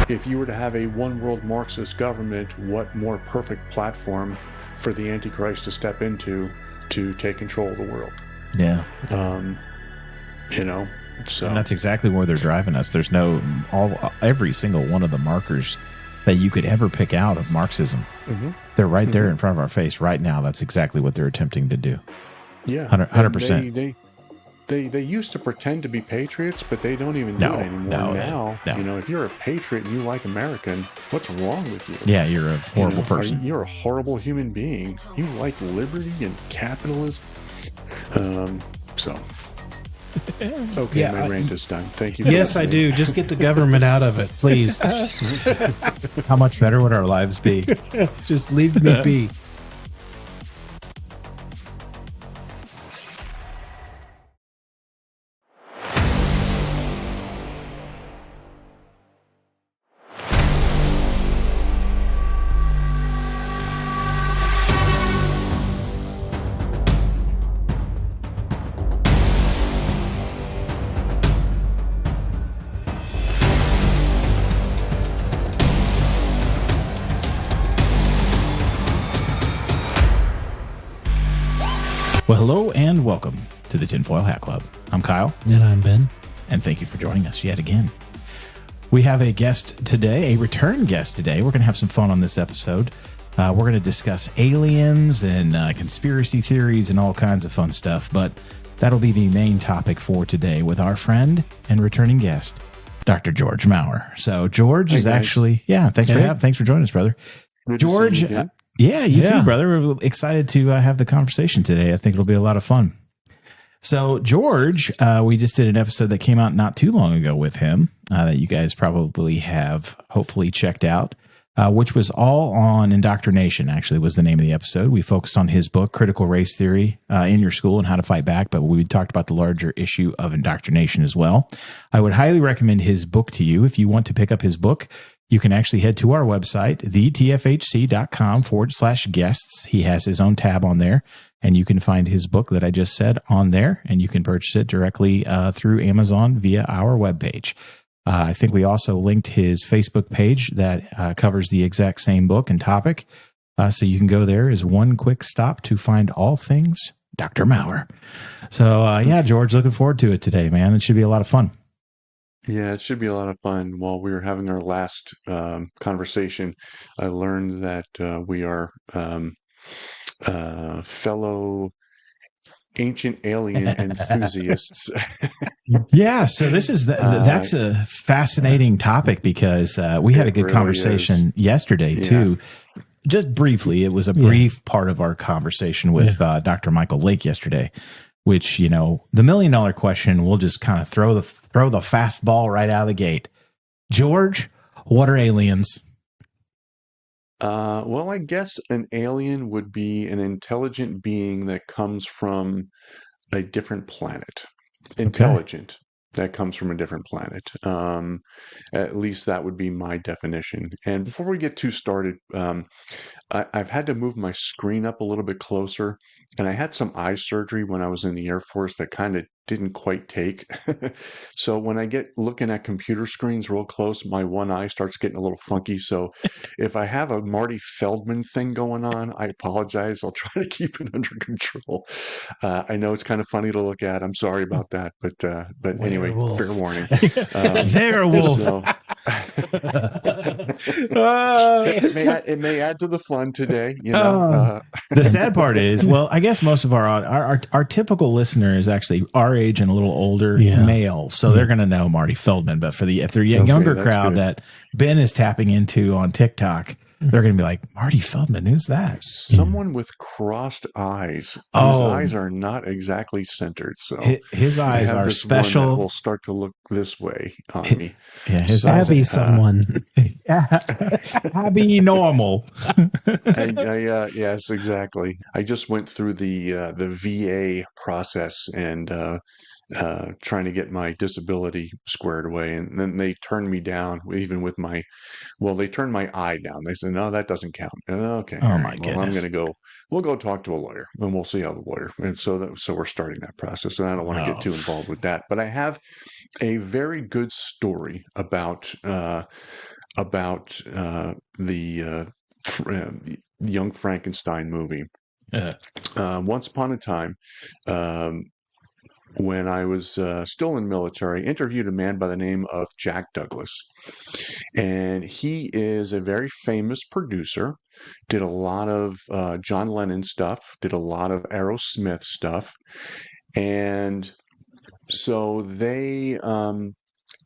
if you were to have a one world Marxist government, what more perfect platform for the Antichrist to step into to take control of the world? Yeah. So. And that's exactly where they're driving us. There's every single one of the markers that you could ever pick out of Marxism. Mm-hmm. They're right there in front of our face right now. That's exactly what they're attempting to do. Yeah. 100%. They used to pretend to be patriots, but they don't even do it anymore. Now, if you're a patriot and you like American, what's wrong with you? Yeah, you're a horrible person. You're a horrible human being. You like liberty and capitalism. Okay, my rant is done. Thank you. Yes, I do. Just get the government out of it, please. How much better would our lives be? Just leave me be. Well, hello and welcome to the Tinfoil Hat Club. I'm Kyle. And I'm Ben. And thank you for joining us yet again. We have a guest today, a return guest today. We're going to have some fun on this episode. We're going to discuss aliens and conspiracy theories and all kinds of fun stuff, but that'll be the main topic for today with our friend and returning guest, Dr. George Maurer. So George is actually, thanks for joining us, brother. Good George, to see you, you too, brother. We're excited to have the conversation today. I think it'll be a lot of fun. So, George, we just did an episode that came out not too long ago with him that you guys probably have hopefully checked out, which was all on indoctrination, actually, was the name of the episode. We focused on his book, Critical Race Theory in Your School and How to Fight Back, but we talked about the larger issue of indoctrination as well. I would highly recommend his book to you. If you want to pick up his book, you can actually head to our website, thetfhc.com/guests. He has his own tab on there, and you can find his book that I just said on there, and you can purchase it directly through Amazon via our webpage. I think we also linked his Facebook page that covers the exact same book and topic. So you can go there as one quick stop to find all things Dr. Maurer. So, George, looking forward to it today, man. It should be a lot of fun. Yeah, it should be a lot of fun. While we were having our last conversation, I learned that we are fellow ancient alien enthusiasts. Yeah, so this is that's a fascinating topic because we had a good conversation yesterday too. Just briefly, it was a brief part of our conversation with Dr. Michael Lake yesterday, which, the $1 million question, we'll just kind of throw the fastball right out of the gate. George, what are aliens? Well, I guess an alien would be an intelligent being that comes from a different planet. Intelligent. That comes from a different planet. At least that would be my definition. And before we get too started, I've had to move my screen up a little bit closer, and I had some eye surgery when I was in the Air Force that kind of didn't quite take. So when I get looking at computer screens real close, my one eye starts getting a little funky. So if I have a Marty Feldman thing going on, I apologize. I'll try to keep it under control. I know it's kind of funny to look at. I'm sorry about that, but anyway, fair warning. Werewolf. So, it may add to the fun today. The sad part is, well, I guess most of our typical listener is actually our age and a little older male, so they're going to know Marty Feldman. But if they're a younger crowd that Ben is tapping into on TikTok, they're going to be like, Marty Feldman, who's that? Someone with crossed eyes. Whose eyes are not exactly centered. So his eyes are special. One that will start to look this way on me. Yeah, his eyes are someone. Be normal. Yes, exactly. I just went through the VA process and trying to get my disability squared away, and then they turned me down even with they turned my eye down. They said, no, that doesn't count. Okay. Oh my goodness. We'll go talk to a lawyer and we'll see how the lawyer. And so we're starting that process, and I don't want to get too involved with that, but I have a very good story about about the Young Frankenstein movie. Once upon a time, when I was still in the military, interviewed a man by the name of Jack Douglas. And he is a very famous producer, did a lot of John Lennon stuff, did a lot of Aerosmith stuff. And so they,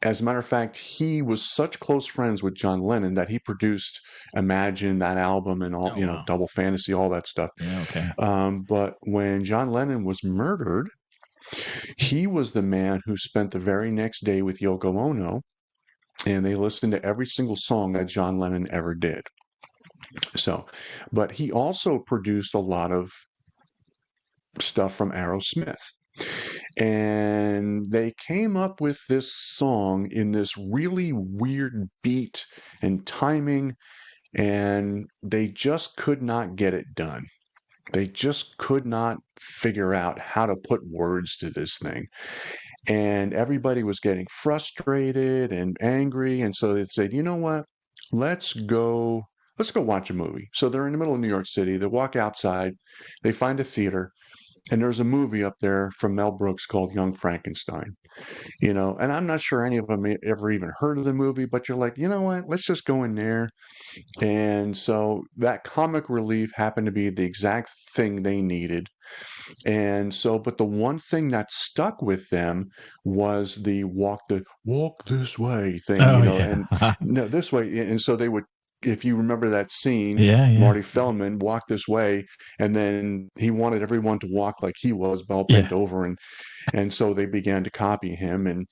as a matter of fact, he was such close friends with John Lennon that he produced Imagine, that album, and all, wow. Double Fantasy, all that stuff. Yeah, okay. But when John Lennon was murdered, he was the man who spent the very next day with Yoko Ono, and they listened to every single song that John Lennon ever did. So, but he also produced a lot of stuff from Aerosmith. And they came up with this song in this really weird beat and timing, and they just could not get it done. They just could not figure out how to put words to this thing. And everybody was getting frustrated and angry. And so they said, you know what? Let's go watch a movie. So they're in the middle of New York City. They walk outside, they find a theater, and there's a movie up there from Mel Brooks called Young Frankenstein. And I'm not sure any of them ever even heard of the movie, but you're like, you know what? Let's just go in there. And so that comic relief happened to be the exact thing they needed. And so, but the one thing that stuck with them was the walk this way thing, and no, this way. And so they would, if you remember that scene, Marty Feldman walked this way, and then he wanted everyone to walk like he was, all bent over. And so they began to copy him. And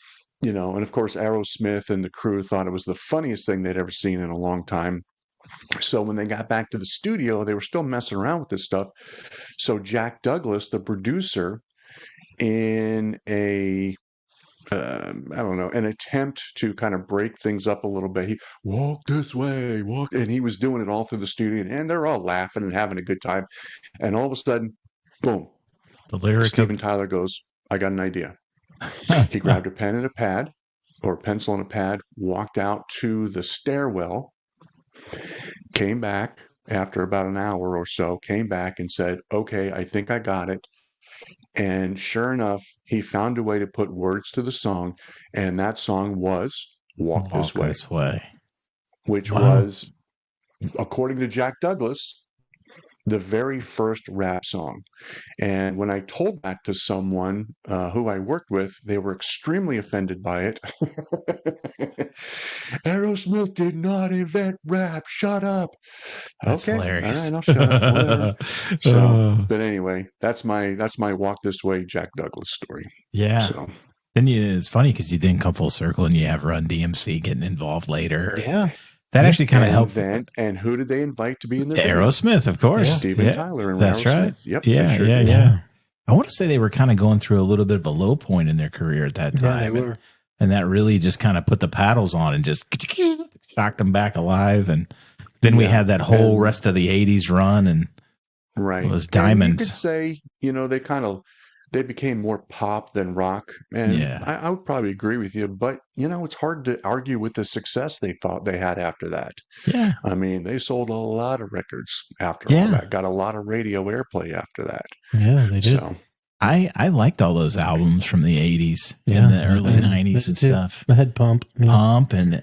of course, Aerosmith and the crew thought it was the funniest thing they'd ever seen in a long time. So when they got back to the studio, they were still messing around with this stuff. So Jack Douglas, the producer, in an attempt to kind of break things up a little bit, he walk this way, and he was doing it all through the studio, and they're all laughing and having a good time. And all of a sudden, boom, the lyric Steven Tyler goes, I got an idea. He grabbed a pen and a pad, or a pencil and a pad, walked out to the stairwell, came back after about an hour or so, came back and said, okay, I think I got it. And sure enough, he found a way to put words to the song, and that song was Walk This Way. Which was, according to Jack Douglas, the very first rap song. And when I told that to someone who I worked with, they were extremely offended by it. Aerosmith did not invent rap. Shut up. That's hilarious. All right, I'll shut up. Whatever. So, but anyway, that's my Walk This Way Jack Douglas story. Yeah. So then it's funny because you didn't come full circle, and you have Run DMC getting involved later. Yeah. That actually kind of helped. And who did they invite to be in their video? Aerosmith, of course. Steven Tyler and that's Aerosmith. Right. Yep. Yeah. I want to say they were kind of going through a little bit of a low point in their career at that time. Yeah, they were. And that really just kind of put the paddles on and just shocked them back alive. And then we had that whole rest of the 80s run, and it was diamonds. And you could say, they became more pop than rock. And I would probably agree with you, but it's hard to argue with the success they thought they had after that. Yeah. I mean, they sold a lot of records after all that, got a lot of radio airplay after that. Yeah, they did. So I liked all those albums from the 80s and the early 90s and stuff. The Head Pump. Pump and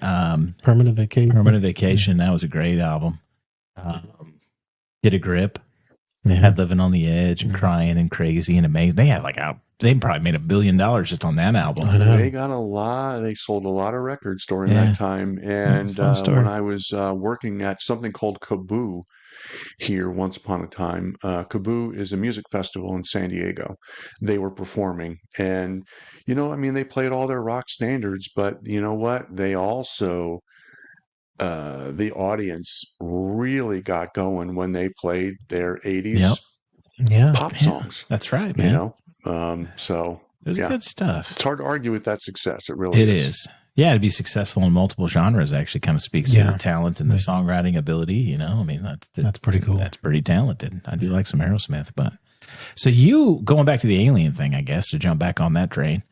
Permanent Vacation. Permanent Vacation. That was a great album. Get a Grip. Had Living on the Edge and Crying and Crazy and Amazing. They had they probably made $1 billion just on that album. They got a lot. They sold a lot of records during that time. And when I was working at something called Kaboo here once upon a time, Kaboo is a music festival in San Diego. They were performing, and they played all their rock standards, but you know what? They also the audience really got going when they played their 80s pop songs. That's right, man. So it's good stuff. It's hard to argue with that success. It really is. Yeah, to be successful in multiple genres actually kind of speaks to the talent and the songwriting ability. I mean, that's pretty cool. That's pretty talented. I do like some Aerosmith, but so you going back to the alien thing, I guess, to jump back on that train.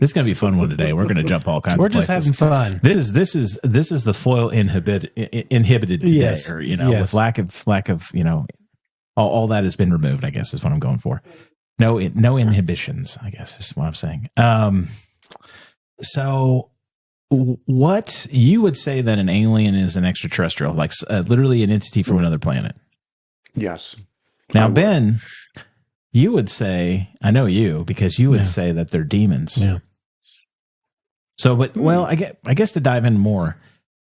This is going to be a fun one today. We're going to jump all kinds We're of just places. having fun. This is the foil inhibited today, Yes. or with lack of all that has been removed, I guess is what I'm going for. No inhibitions, I guess is what I'm saying. So what you would say that an alien is an extraterrestrial, like literally an entity from another planet. Yes. Now, Ben, you would say, I know you, because you would say that they're demons. Yeah. So, but I guess to dive in more,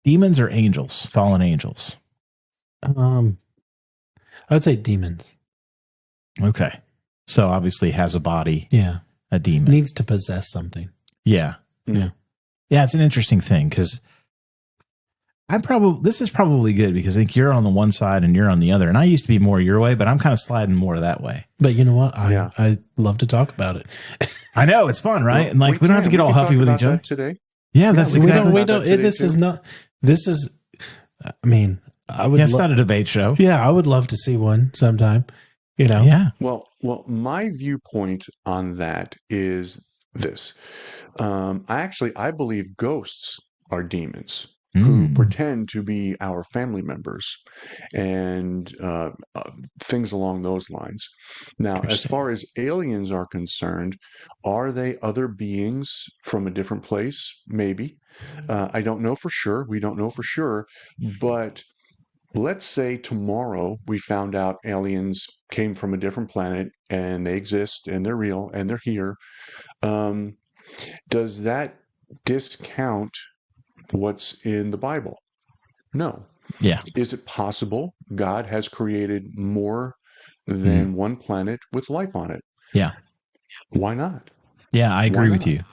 demons or angels, fallen angels. I would say demons. Okay. So obviously has a body. Yeah. A demon. Needs to possess something. Yeah. Yeah. Yeah, it's an interesting thing because this is probably good because I think you're on the one side and you're on the other. And I used to be more your way, but I'm kind of sliding more that way. But you know what? I love to talk about it. I know it's fun, right? Well, and like we don't have to get all huffy with each other today. Yeah, that's exactly. We don't. This is not. This is. I mean, I would. Yeah, it's not a debate show. Yeah, I would love to see one sometime. Yeah. Well, my viewpoint on that is this. I believe ghosts are demons who pretend to be our family members and things along those lines. Now, as far as aliens are concerned, are they other beings from a different place? Maybe. I don't know for sure. We don't know for sure. But let's say tomorrow we found out aliens came from a different planet and they exist and they're real and they're here. Does that discount what's in the Bible? No. Yeah. Is it possible God has created more than one planet with life on it? Yeah. Why not? Yeah, I agree with you.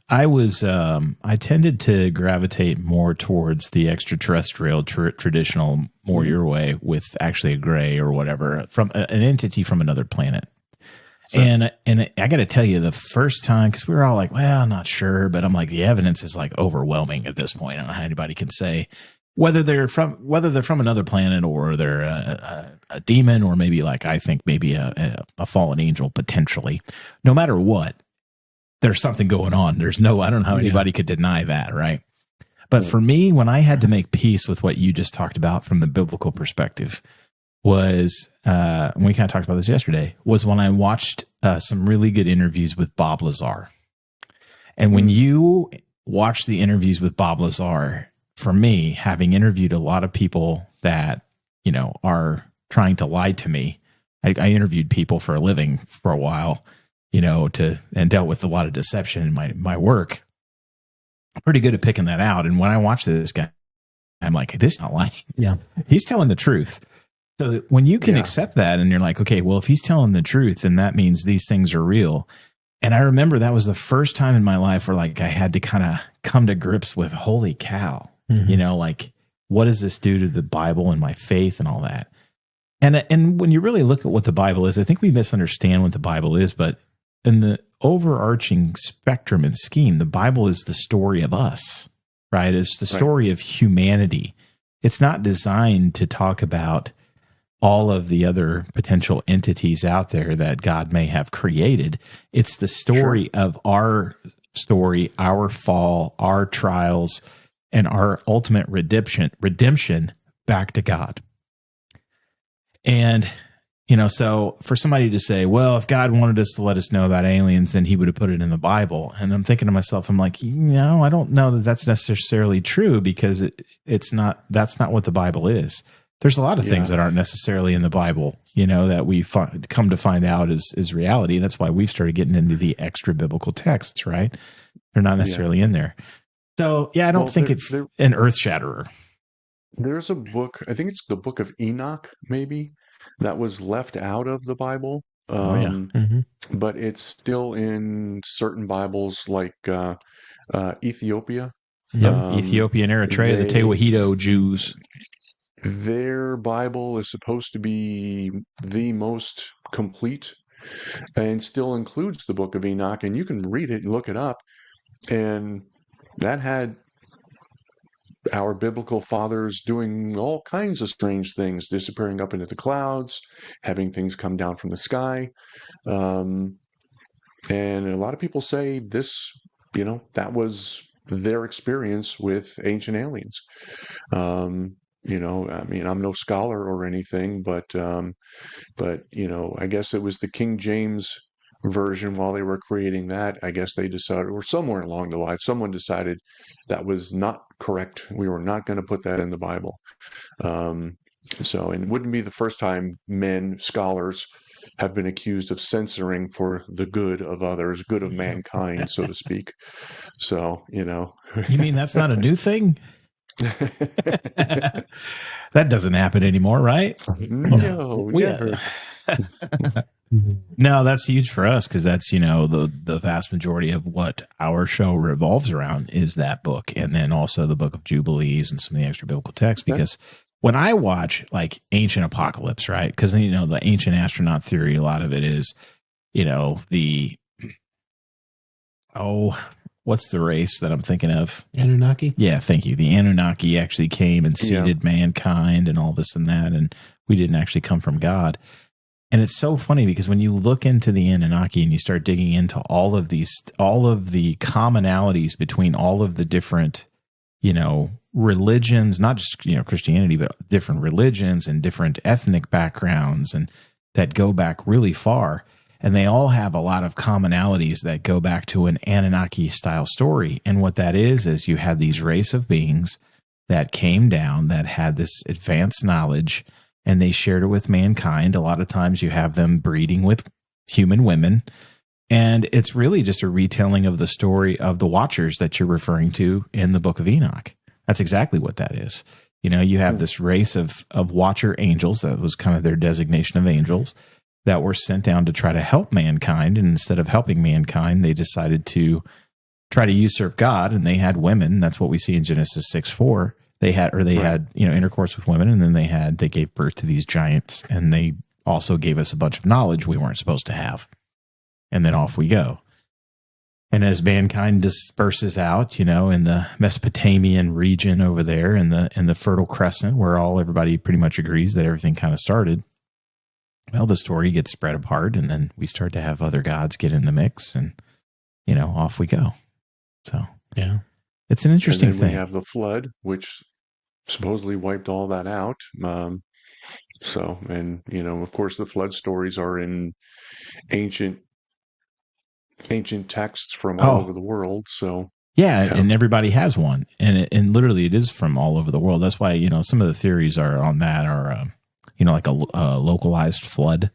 I tended to gravitate more towards the extraterrestrial traditional, more your way, with actually a gray or whatever, from an entity from another planet. So, and I got to tell you, the first time, because we were all like, well, I'm not sure, but I'm like, the evidence is like overwhelming at this point. I don't know how anybody can say whether they're from another planet or they're a demon or maybe like I think maybe a fallen angel potentially. No matter what, there's something going on. I don't know how anybody could deny that, right? But for me, when I had to make peace with what you just talked about from the biblical perspective, was and we kind of talked about this yesterday, was when I watched some really good interviews with Bob Lazar. And when you watch the interviews with Bob Lazar, for me, having interviewed a lot of people that, are trying to lie to me, I interviewed people for a living for a while, and dealt with a lot of deception in my work. I'm pretty good at picking that out. And when I watch this guy, I'm like, this is not lying. Yeah. He's telling the truth. So when you can accept that and you're like, okay, well, if he's telling the truth, then that means these things are real. And I remember that was the first time in my life where like I had to kind of come to grips with, holy cow, like what does this do to the Bible and my faith and all that? And when you really look at what the Bible is, I think we misunderstand what the Bible is, but in the overarching spectrum and scheme, the Bible is the story of us, right? It's the story of humanity. It's not designed to talk about all of the other potential entities out there that God may have created. It's the story of our story, our fall, our trials, and our ultimate redemption back to God. And, so for somebody to say, well, if God wanted us to let us know about aliens, then he would have put it in the Bible. And I'm thinking to myself, I'm like, I don't know that that's necessarily true because that's not what the Bible is. There's a lot of things that aren't necessarily in the Bible, that we come to find out is reality. That's why we've started getting into the extra biblical texts, right? They're not necessarily in there. So, I don't think it's an earth shatterer. There's a book, I think it's the book of Enoch, maybe, that was left out of the Bible. But it's still in certain Bibles like Ethiopia. Yep, Ethiopia and Eritrea, the Tewahedo Jews. Their Bible is supposed to be the most complete and still includes the book of Enoch. And you can read it and look it up. And that had our biblical fathers doing all kinds of strange things, disappearing up into the clouds, having things come down from the sky. And a lot of people say this that was their experience with ancient aliens. I mean, I'm no scholar or anything, but I guess it was the King James version while they were creating that. I guess they decided, or somewhere along the line, someone decided that was not correct. We were not going to put that in the Bible. Um, and it wouldn't be the first time scholars, have been accused of censoring for the good of others, good of mankind, so to speak. So, You mean that's not a new thing? That doesn't happen anymore, right? No, never. No, that's huge for us because that's, the vast majority of what our show revolves around is that book. And then also the Book of Jubilees and some of the extra biblical texts. Because when I watch like Ancient Apocalypse, right? Because, the ancient astronaut theory, a lot of it is, what's the race that I'm thinking of? Anunnaki? Yeah, thank you. The Anunnaki actually came and seeded mankind and all this and that. And we didn't actually come from God. And it's so funny because when you look into the Anunnaki and you start digging into all of the commonalities between all of the different, religions, not just, Christianity, but different religions and different ethnic backgrounds and that go back really far. And they all have a lot of commonalities that go back to an Anunnaki style story. And what that is you had these race of beings that came down that had this advanced knowledge and they shared it with mankind. A lot of times you have them breeding with human women. And it's really just a retelling of the story of the Watchers that you're referring to in the Book of Enoch. That's exactly what that is. You have this race of Watcher angels. That was kind of their designation of angels that were sent down to try to help mankind. And instead of helping mankind, they decided to try to usurp God. And they had women. That's what we see in Genesis 6:4. They had intercourse with women, and then they gave birth to these giants, and they also gave us a bunch of knowledge we weren't supposed to have. And then off we go. And as mankind disperses out, in the Mesopotamian region over there, in the Fertile Crescent, where everybody pretty much agrees that everything kind of started, well, the story gets spread apart, and then we start to have other gods get in the mix, and off we go. So yeah, it's an interesting thing. We have the flood, which supposedly wiped all that out. Of course, the flood stories are in ancient texts from all over the world. So and everybody has one, and literally it is from all over the world. That's why some of the theories are on that are like a localized flood.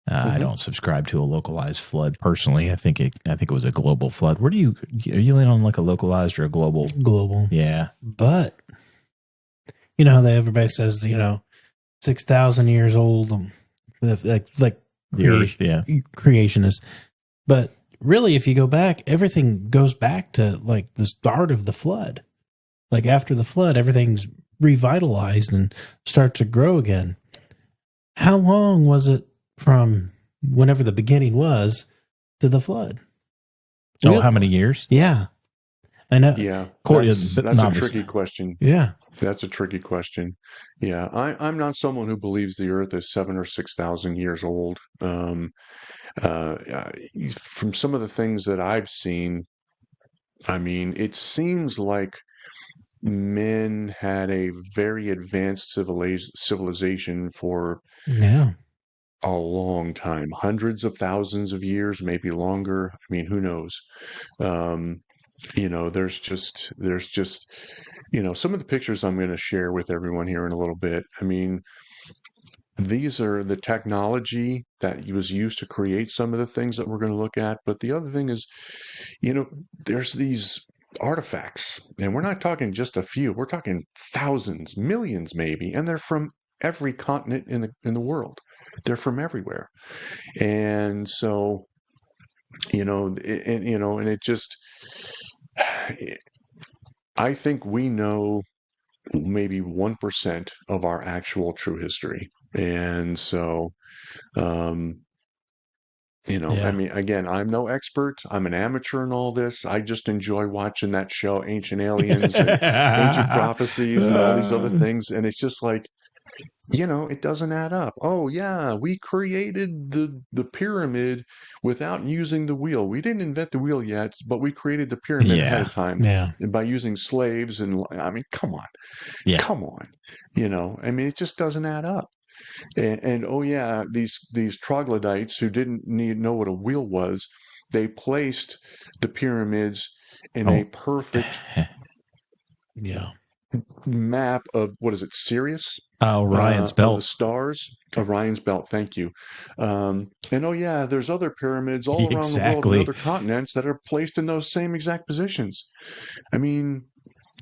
I don't subscribe to a localized flood personally. I think it was a global flood. Are you leaning on like a localized or a global? Global, yeah. But how everybody says 6,000 years old, like the Earth, creationists. But really, if you go back, everything goes back to like the start of the flood. Like after the flood, everything's revitalized and starts to grow again. How long was it from whenever the beginning was to the flood? How many years? Yeah. I know. Yeah. That's a tricky question. Yeah. That's a tricky question. Yeah. I'm not someone who believes the earth is 7,000 or 6,000 years old. From some of the things that I've seen, I mean, it seems like men had a very advanced civilization for a long time, hundreds of thousands of years, maybe longer. I mean, who knows? There's just some of the pictures I'm going to share with everyone here in a little bit. I mean, these are the technology that was used to create some of the things that we're going to look at. But the other thing is, there's these artifacts, and we're not talking just a few. We're talking thousands, millions, maybe, and they're from every continent in the world. They're from everywhere, and so and it just. I think we know maybe 1% of our actual true history. And so, I mean, again, I'm no expert. I'm an amateur in all this. I just enjoy watching that show, Ancient Aliens and Ancient Prophecies and all these other things. And it's just like, It doesn't add up. Oh yeah, we created the pyramid without using the wheel. We didn't invent the wheel yet, but we created the pyramid ahead Yeah. of time Yeah. by using slaves. And I mean, come on, Yeah. come on. I mean, it just doesn't add up. And oh yeah, these troglodytes who didn't know what a wheel was, they placed the pyramids in a Oh, perfect Yeah. map of, what is it, Sirius? Orion's Of the belt. stars, Orion's belt. Thank you. And oh yeah, there's other pyramids all around the world and Exactly. other continents that are placed in those same exact positions. I mean,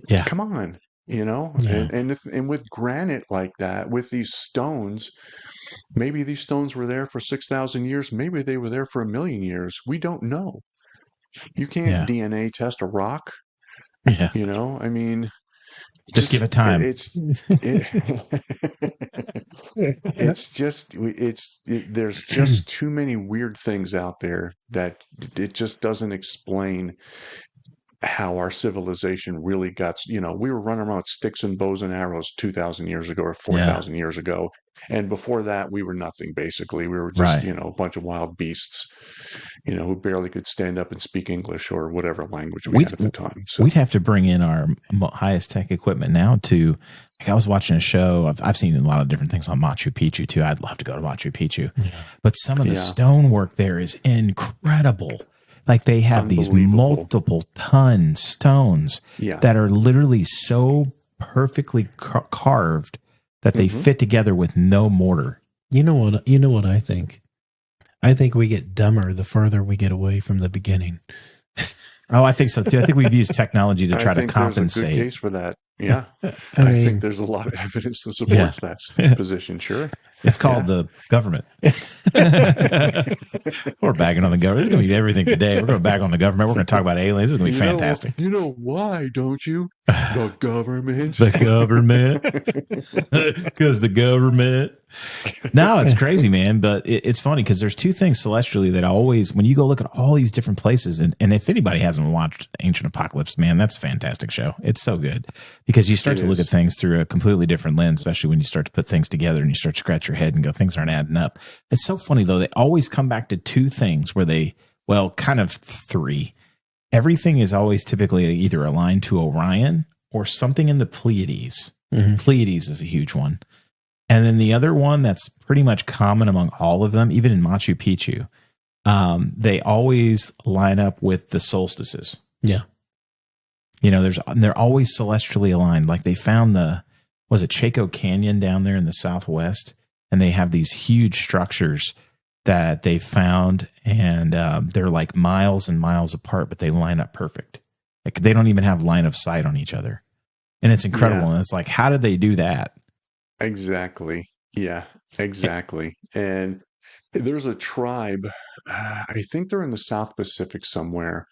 Yeah. come on, Yeah. and with granite like that, with these stones, maybe these stones were there for 6,000 years. Maybe they were there for 1,000,000 years. We don't know. You can't Yeah. DNA test a rock. Yeah. I mean, Just give it time. it, there's just too many weird things out there that it just doesn't explain how our civilization really got. We were running around with sticks and bows and arrows 2,000 years ago or Yeah. 4,000 years ago, and before that we were nothing. Basically, we were just Right. a bunch of wild beasts, who barely could stand up and speak English or whatever language we We'd, had at the time. So we'd have to bring in our highest tech equipment now to, like, I was watching a show. I've seen a lot of different things on Machu Picchu too. I'd love to go to Machu Picchu, but some of the stonework there is incredible. Like, they have these multiple ton stones that are literally so perfectly carved that they fit together with no mortar. You know what I think? I think we get dumber the further we get away from the beginning. Oh, I think so too. I think we've used technology to try to compensate. There's a good case for that. Yeah. I mean, think there's a lot of evidence that supports that position. Sure. It's called the government. We're bagging on the government. This is going to be everything today. We're going to bag on the government. We're going to talk about aliens. This is going to be fantastic. You know why, don't you? The government. The government. Because the government. No, it's crazy, man. But it's funny because there's two things celestially that always, when you go look at all these different places, and if anybody hasn't watched Ancient Apocalypse, man, that's a fantastic show. It's so good because you start to look at things through a completely different lens, especially when you start to put things together and you start to scratch your head and go, things aren't adding up. It's so funny, though. They always come back to two things where kind of three. Everything is always typically either aligned to Orion or something in the Pleiades. Mm-hmm. Pleiades is a huge one. And then the other one that's pretty much common among all of them, even in Machu Picchu, they always line up with the solstices. Yeah. They're always celestially aligned. Like, they found Chaco Canyon down there in the Southwest, and they have these huge structures that they found, and they're like miles and miles apart, but they line up perfect. Like, they don't even have line of sight on each other. And it's incredible. Yeah. And it's like, how did they do that? Exactly. Yeah, exactly. And there's a tribe, I think they're in the South Pacific somewhere,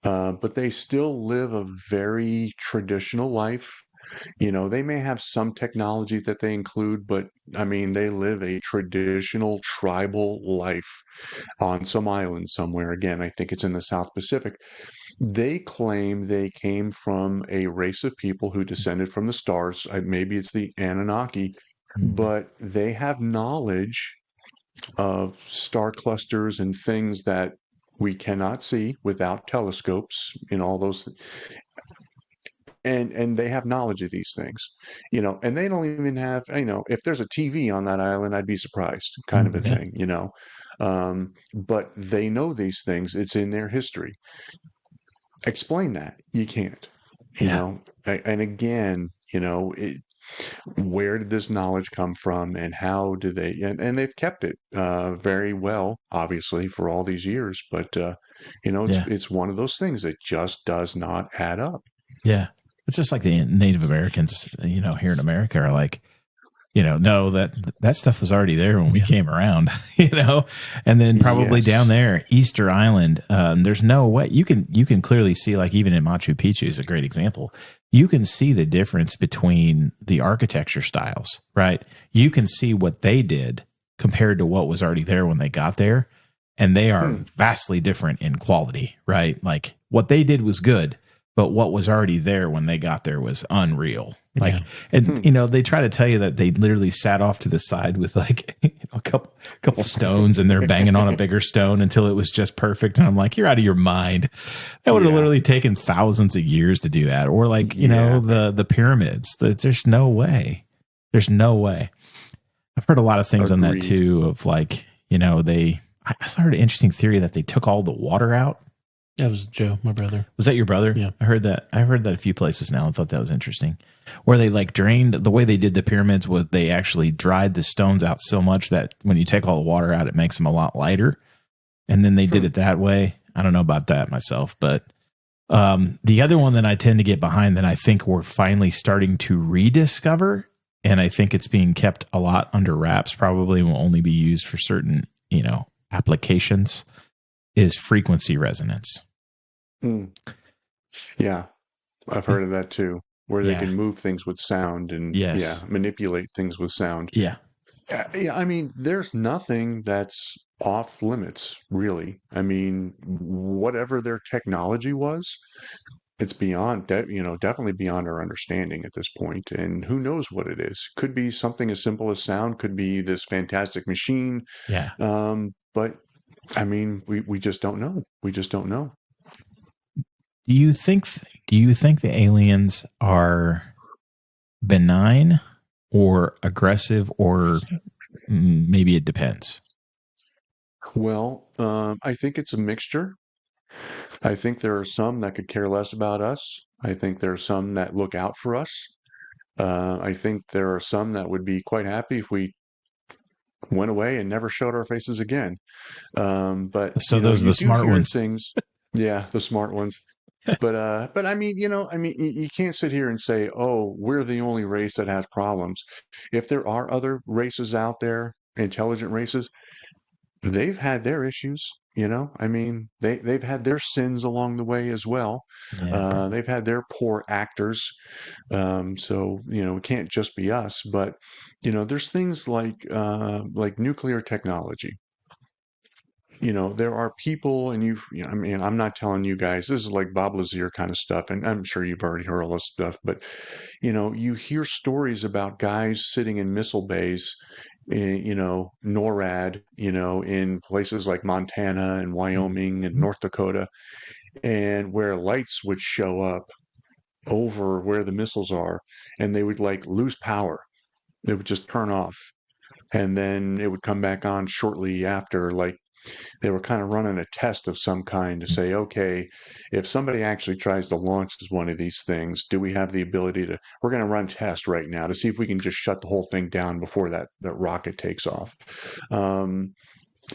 but they still live a very traditional life. They may have some technology that they include, but I mean, they live a traditional tribal life on some island somewhere. Again, I think it's in the South Pacific. They claim they came from a race of people who descended from the stars. Maybe it's the Anunnaki, but they have knowledge of star clusters and things that we cannot see without telescopes, all those. And they have knowledge of these things, and they don't even have, if there's a TV on that island, I'd be surprised, kind of a thing, but they know these things. It's in their history. Explain that. You can't, and again, where did this knowledge come from, and how do they, and they've kept it very well, obviously, for all these years, but it's one of those things that just does not add up. Yeah. It's just like the Native Americans, here in America are like, no, that stuff was already there when we came around, and then probably down there, Easter Island, there's no way you can clearly see, like, even in Machu Picchu is a great example. You can see the difference between the architecture styles, right? You can see what they did compared to what was already there when they got there. And they are vastly different in quality, right? Like, what they did was good, but what was already there when they got there was unreal. Like, Yeah. and they try to tell you that they literally sat off to the side with like a couple stones, and they're banging on a bigger stone until it was just perfect. And I'm like, you're out of your mind. That would have literally taken thousands of years to do that. Or like, the pyramids. There's no way. There's no way. I've heard a lot of things on that too. Of like, I saw an interesting theory that they took all the water out. That was Joe, my brother. Was that your brother? Yeah. I heard that a few places now. I thought that was interesting. Where they like drained, the way they did the pyramids was they actually dried the stones out so much that when you take all the water out, it makes them a lot lighter. And then they did it that way. I don't know about that myself, but the other one that I tend to get behind that I think we're finally starting to rediscover, and I think it's being kept a lot under wraps, probably will only be used for certain, applications, is frequency resonance. Yeah, I've heard of that too, where they can move things with sound and manipulate things with sound. Yeah. Yeah, I mean, there's nothing that's off limits, really. I mean, whatever their technology was, it's beyond definitely beyond our understanding at this point. And who knows what it is? Could be something as simple as sound, could be this fantastic machine. Yeah. But I mean, we just don't know. We just don't know. Do you think the aliens are benign or aggressive, or maybe it depends? Well, I think it's a mixture. I think there are some that could care less about us. I think there are some that look out for us. I think there are some that would be quite happy if we went away and never showed our faces again. But so those are the smart ones. Things, yeah, the smart ones. But I mean, you can't sit here and say, "Oh, we're the only race that has problems." If there are other races out there, intelligent races, they've had their issues. I mean, they've had their sins along the way as well. Yeah. They've had their poor actors. So it can't just be us. But there's things like nuclear technology. There are people, and I mean, I'm not telling you guys, this is like Bob Lazar kind of stuff, and I'm sure you've already heard all this stuff, but, you hear stories about guys sitting in missile bays, NORAD, in places like Montana and Wyoming and North Dakota, and where lights would show up over where the missiles are, and they would like lose power. They would just turn off, and then it would come back on shortly after, like, they were kind of running a test of some kind to say, okay, if somebody actually tries to launch one of these things, do we have the ability to, we're going to run tests right now to see if we can just shut the whole thing down before that rocket takes off. And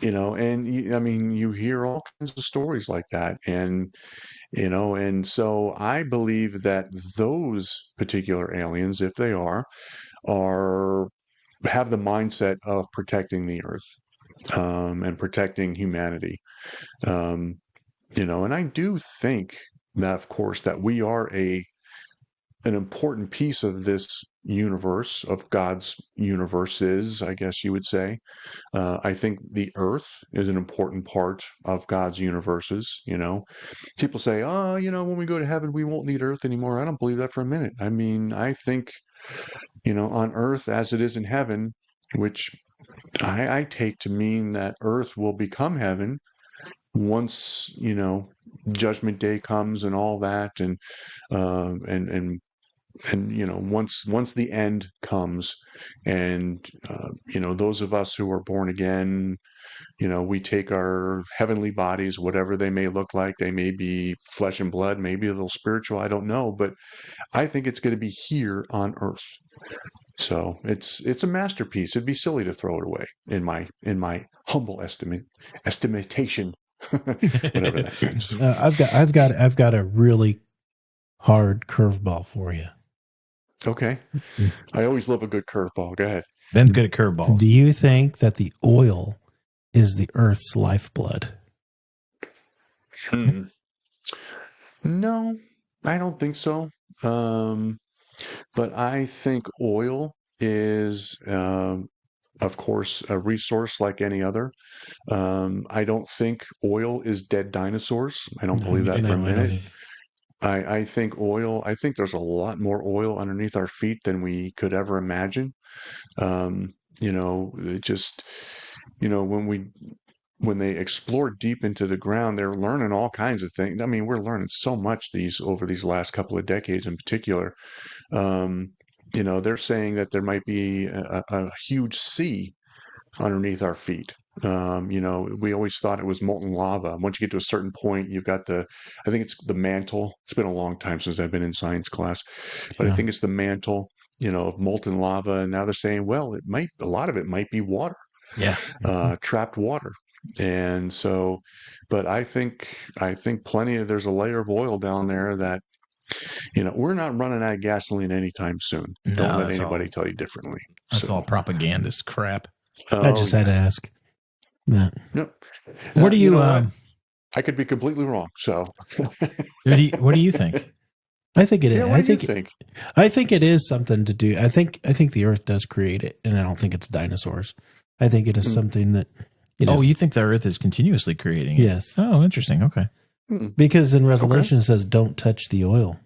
I mean, you hear all kinds of stories like that. And so I believe that those particular aliens, if they are have the mindset of protecting the earth. And protecting humanity. And I do think that, of course, that we are an important piece of this universe, of God's universes, I guess you would say. I think the earth is an important part of God's universes. People say, oh, when we go to heaven, we won't need earth anymore. I don't believe that for a minute. I mean, I think, on earth as it is in heaven, which I take to mean that earth will become heaven once, judgment day comes and all that. And once the end comes, and, those of us who are born again, we take our heavenly bodies, whatever they may look like. They may be flesh and blood, maybe a little spiritual. I don't know, but I think it's going to be here on earth. So it's a masterpiece. It'd be silly to throw it away, in my humble estimation, whatever that means. I've got a really hard curveball for you. Okay, I always love a good curveball. Go ahead. Ben's good at curveballs. Do you think that the oil is the Earth's lifeblood? No, I don't think so. But I think oil is, of course, a resource like any other. I don't think oil is dead dinosaurs. I don't believe that for a minute. I think oil. I think there's a lot more oil underneath our feet than we could ever imagine. It just, when they explore deep into the ground, they're learning all kinds of things. I mean, we're learning so much over these last couple of decades in particular. Um, they're saying that there might be a huge sea underneath our feet. We always thought it was molten lava. Once you get to a certain point, you've got I think it's the mantle. It's been a long time since I've been in science class, but I think it's the mantle, of molten lava. And now they're saying, well, a lot of it might be water, Yeah. trapped water. And so, but I think there's a layer of oil down there that, we're not running out of gasoline anytime soon. No, Don't let that's anybody all. tell you differently. That's all propagandist crap. I just had to ask. No. Nope. What do you? I could be completely wrong. So, what do you think? I think it is. Yeah, what do you think? I think it is something to do. I think the Earth does create it, and I don't think it's dinosaurs. I think it is something that. Oh, you think the Earth is continuously creating it? Yes. Oh, interesting. Okay. Because in Revelation it says, "Don't touch the oil."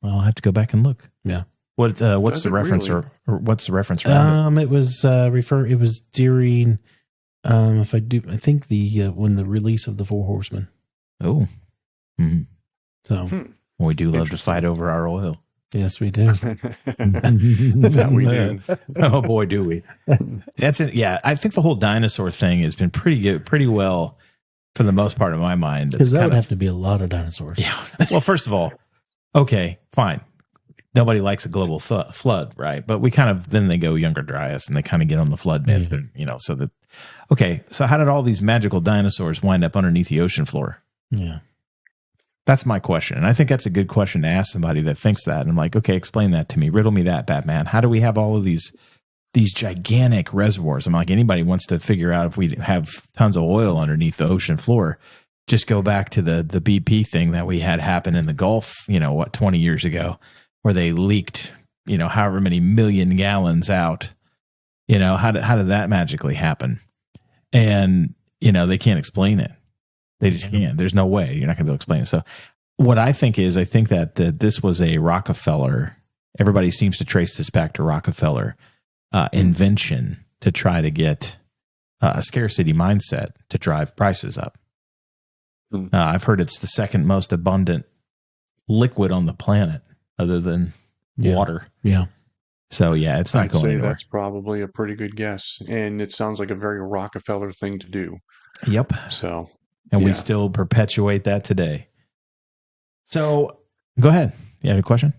Well, I'll have to go back and look. Yeah. What's the reference really? or what's the reference around it? It was It was during. I think when the release of the Four Horsemen. Oh. Mm-hmm. So we do love to fight over our oil. Yes, we do. That we do. Oh boy, do we! That's it. Yeah, I think the whole dinosaur thing has been pretty good, pretty well, for the most part of my mind. Because that would have to be a lot of dinosaurs. Yeah. Well, first of all, okay, fine. Nobody likes a global flood, right? But then they go Younger Dryas and they kind of get on the flood myth, so that. Okay, so how did all these magical dinosaurs wind up underneath the ocean floor? Yeah. That's my question. And I think that's a good question to ask somebody that thinks that. And I'm like, okay, explain that to me. Riddle me that, Batman. How do we have all of these gigantic reservoirs? I'm like, anybody wants to figure out if we have tons of oil underneath the ocean floor, just go back to the BP thing that we had happen in the Gulf, 20 years ago, where they leaked, however many million gallons out. How did that magically happen? And, they can't explain it. They just can't. There's no way. You're not going to be able to explain it. So what I think that this was a Rockefeller. Everybody seems to trace this back to Rockefeller invention to try to get a scarcity mindset to drive prices up. I've heard it's the second most abundant liquid on the planet other than water. Yeah. So, yeah, it's not I'd going say anywhere. that's probably a pretty good guess. And it sounds like a very Rockefeller thing to do. Yep. So, and we still perpetuate that today. So, go ahead. You have a question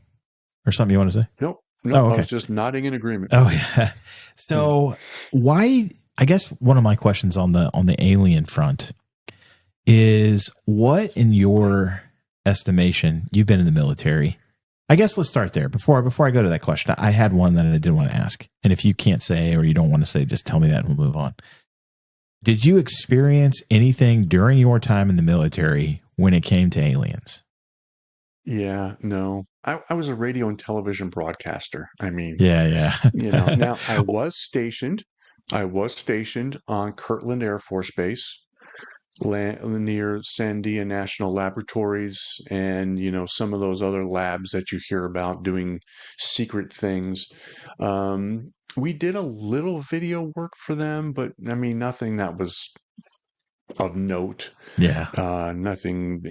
or something you want to say? Nope. Okay. I was just nodding in agreement. Oh, yeah. So, why? I guess one of my questions on the alien front is, what, in your estimation, you've been in the military. I guess let's start there. Before I go to that question, I had one that I did want to ask. And if you can't say or you don't want to say, just tell me that and we'll move on. Did you experience anything during your time in the military when it came to aliens? Yeah, no. I was a radio and television broadcaster. I mean, yeah. Now I was stationed on Kirtland Air Force Base, near Sandia National Laboratories, and some of those other labs that you hear about doing secret things. We did a little video work for them, but I mean nothing that was of note. Yeah. Nothing,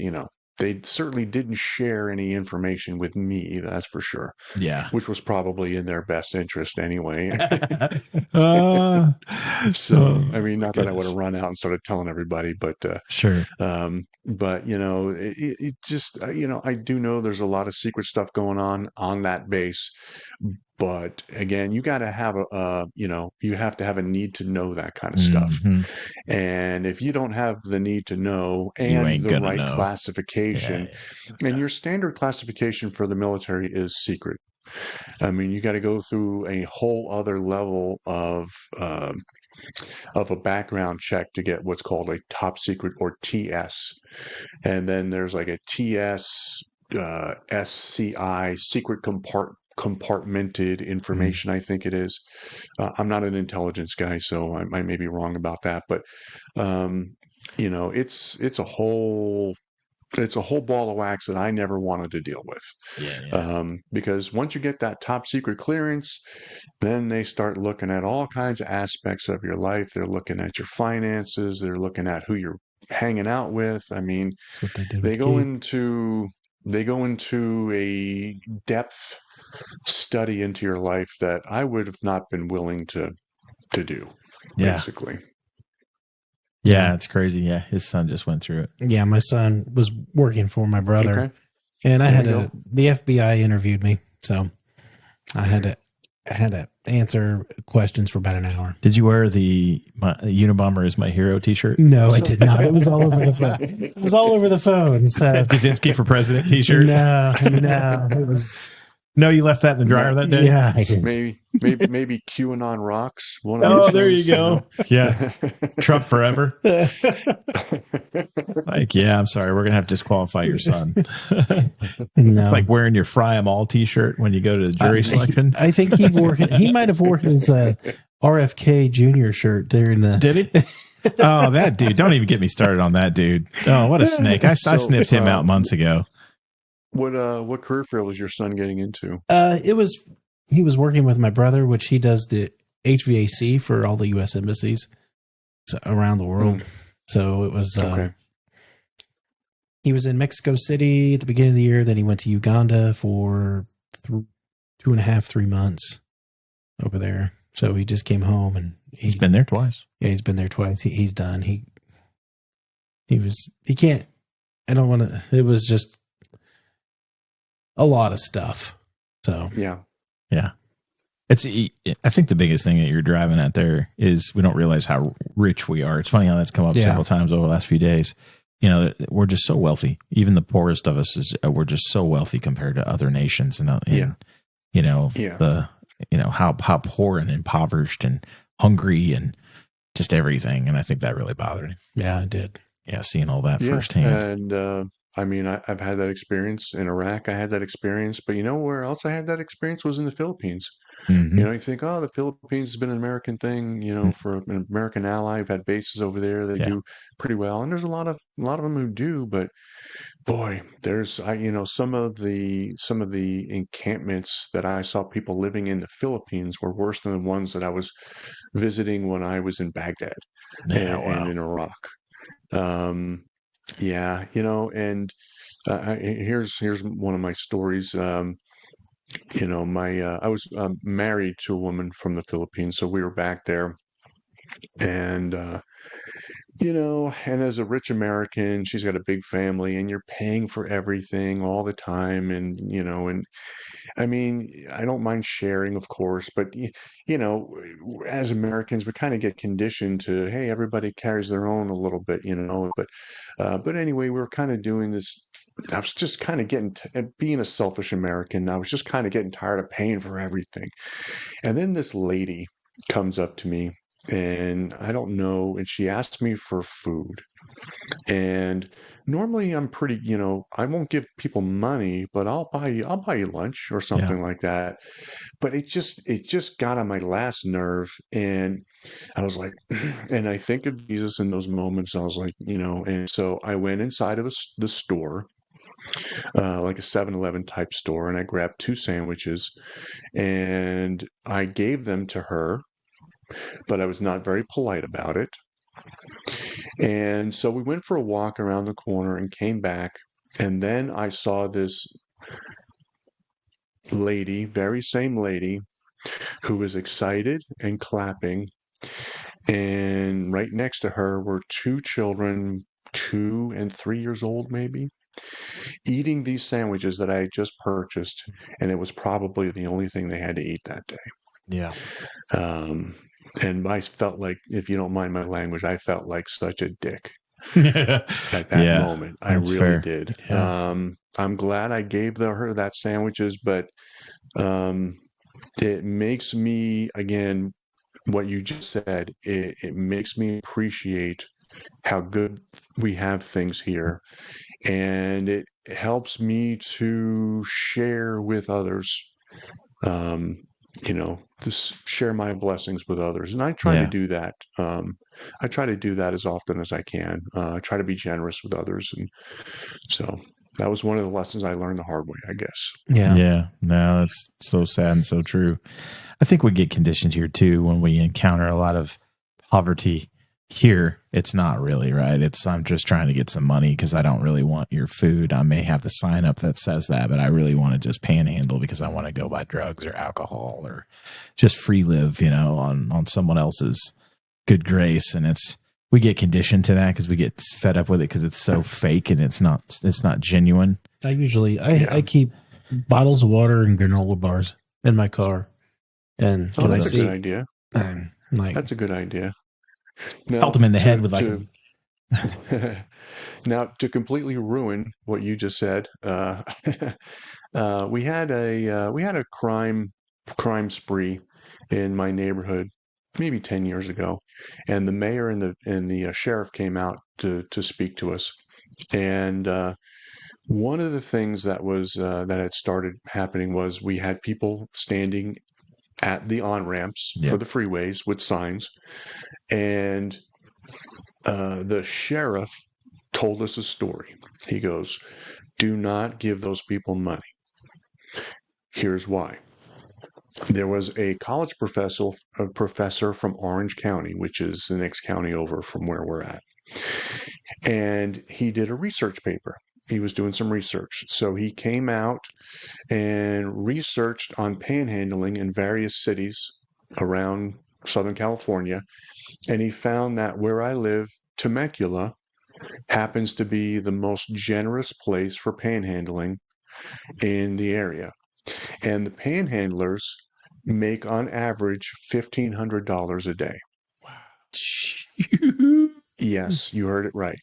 they certainly didn't share any information with me, that's for sure. Yeah. Which was probably in their best interest anyway. So, I mean, not that I would have run out and started telling everybody, but sure. But it just I do know there's a lot of secret stuff going on that base. But again, you got to have you have to have a need to know that kind of stuff. And if you don't have the need to know and the right classification, and your standard classification for the military is secret. I mean, you got to go through a whole other level of a background check to get what's called a top secret, or TS. And then there's like a TS, SCI, secret compartmented information, I think it is. I'm not an intelligence guy, so I may be wrong about that. But, it's a whole it's a whole ball of wax that I never wanted to deal with. Because once you get that top secret clearance, then they start looking at all kinds of aspects of your life. They're looking at your finances. They're looking at who you're hanging out with. I mean, That's what they did they with go Gabe. into a depth study into your life that I would have not been willing to do, basically. Yeah, it's crazy. Yeah, his son just went through it. Yeah, my son was working for my brother, Okay. and the FBI interviewed me, so I had to answer questions for about an hour. Did you wear the Unabomber is my hero T-shirt? No, I did not. It was all over the phone. It was all over the phone. So Kaczynski for president T-shirt. No, it was. No, you left that in the dryer that day. Yeah, I did. Maybe QAnon rocks. One of Oh, those there you things, go. Yeah, Trump forever. Like, yeah, I'm sorry, we're gonna have to disqualify your son. No. It's like wearing your Fry 'em all T-shirt when you go to the jury selection. I think he might have worn his RFK Jr. shirt during the. Did he? Oh, that dude! Don't even get me started on that dude. Oh, what a snake! I sniffed him out months ago. What career field was your son getting into? He was working with my brother, which he does the HVAC for all the U.S. embassies around the world. So it was. Okay. He was in Mexico City at the beginning of the year. Then he went to Uganda for 2.5, 3 months over there. So he just came home and he's been there twice. Yeah, he's been there twice. He's done. He can't. I don't want to. It was just a lot of stuff. So yeah. I think the biggest thing that you're driving at there is we don't realize how rich we are. It's funny how that's come up several times over the last few days. You know, we're just so wealthy. Even the poorest of us we're just so wealthy compared to other nations. And how poor and impoverished and hungry and just everything. And I think that really bothered me. Yeah, it did. Yeah, seeing all that firsthand. And I mean, I've had that experience in Iraq. I had that experience, but you know where else I had that experience was in the Philippines. Mm-hmm. You know, you think, oh, the Philippines has been an American thing, you know, for an American ally. I've had bases over there. They do pretty well. And there's a lot of them who do, but boy, some of the encampments that I saw people living in the Philippines were worse than the ones that I was visiting when I was in Baghdad and in Iraq. Yeah, you know, and here's one of my stories. You know, I was married to a woman from the Philippines, so we were back there, and you know, and as a rich American, she's got a big family, and you're paying for everything all the time, and you know, and I mean, I don't mind sharing, of course, but you know, as Americans, we kind of get conditioned to, hey, everybody carries their own a little bit, you know. But anyway, we were kind of doing this. I was just kind of being a selfish American. I was just kind of getting tired of paying for everything. And then this lady comes up to me, and I don't know, and she asked me for food. And normally I'm pretty, you know, I won't give people money, but I'll buy you lunch or something like that. But it just got on my last nerve, and I was like, and I think of Jesus in those moments. I was like, you know, and so I went inside of the store, like a 7-Eleven type store, and I grabbed 2 sandwiches, and I gave them to her, but I was not very polite about it. And so we went for a walk around the corner and came back. And then I saw this lady, very same lady, who was excited and clapping. And right next to her were 2 children, 2 and 3 years old, maybe, eating these sandwiches that I had just purchased. And it was probably the only thing they had to eat that day. Yeah. And I felt like, if you don't mind my language, I felt like such a dick at that moment. I really did. Yeah. I'm glad I gave her that sandwiches, but it makes me, again, what you just said, it makes me appreciate how good we have things here. And it helps me to share with others, to share my blessings with others. And I try to do that. I try to do that as often as I can. I try to be generous with others. And so that was one of the lessons I learned the hard way, I guess. Yeah. No, that's so sad and so true. I think we get conditioned here too when we encounter a lot of poverty. Here, it's not really, right? I'm just trying to get some money because I don't really want your food. I may have the sign up that says that, but I really want to just panhandle because I want to go buy drugs or alcohol or just free live, on someone else's good grace. And we get conditioned to that because we get fed up with it because it's so fake and it's not genuine. I keep bottles of water and granola bars in my car. And when that's a good idea. That's a good idea. Pelt them in the head with now, to completely ruin what you just said, we had a crime spree in my neighborhood maybe 10 years ago, and the mayor and the sheriff came out to speak to us, and one of the things that was that had started happening was we had people standing at the on-ramps for the freeways with signs, and the sheriff told us a story. He goes, "Do not give those people money. Here's why." There was a college professor from Orange County, which is the next county over from where we're at. And he did a research paper. He was doing some research. So he came out and researched on panhandling in various cities around Southern California. And he found that where I live, Temecula happens to be the most generous place for panhandling in the area. And the panhandlers make on average $1,500 a day. Wow. Yes, you heard it right.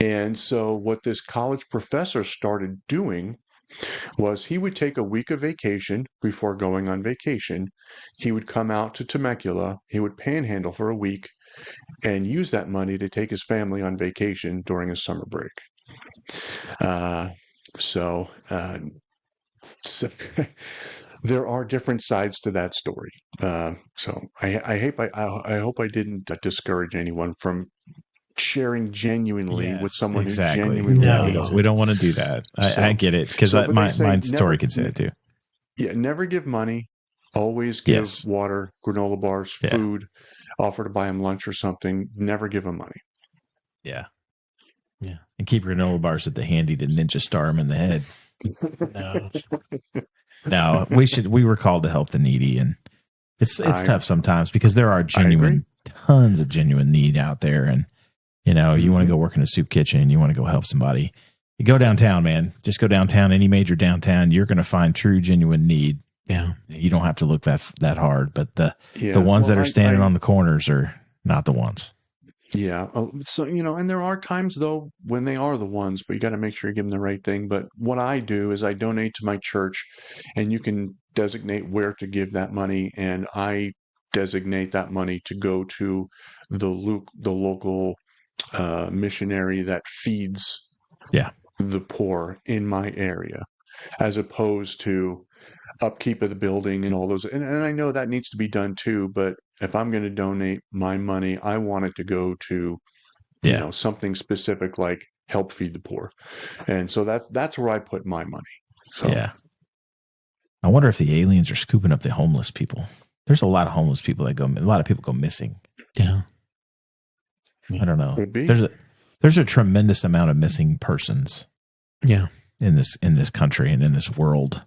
And so what this college professor started doing was he would take a week of vacation before going on vacation. He would come out to Temecula, he would panhandle for a week, and use that money to take his family on vacation during his summer break. So there are different sides to that story. So I hope I didn't discourage anyone from sharing genuinely with someone who genuinely needs it. We don't want to do that. I get it because my story can say it too. Yeah, never give money. Always give water, granola bars, food. Offer to buy them lunch or something. Never give them money. Yeah. And keep granola bars at the handy to ninja star them in the head. No, we were called to help the needy, and it's tough sometimes because there are tons of genuine need out there, and you want to go work in a soup kitchen and you want to go help somebody. You go downtown, man. Just go downtown, any major downtown. You're going to find true, genuine need. Yeah, you don't have to look that hard, but the ones that are standing on the corners are not the ones. Yeah. So, and there are times though when they are the ones, but you got to make sure you give them the right thing. But what I do is I donate to my church, and you can designate where to give that money. And I designate that money to go to the local missionary that feeds the poor in my area, as opposed to upkeep of the building and all those. And I know that needs to be done too, but if I'm going to donate my money, I want it to go to, something specific like help feed the poor. And so that's where I put my money. So. Yeah. I wonder if the aliens are scooping up the homeless people. There's a lot of homeless people a lot of people go missing. Yeah. I don't know. There's a tremendous amount of missing persons. Yeah. In this country and in this world.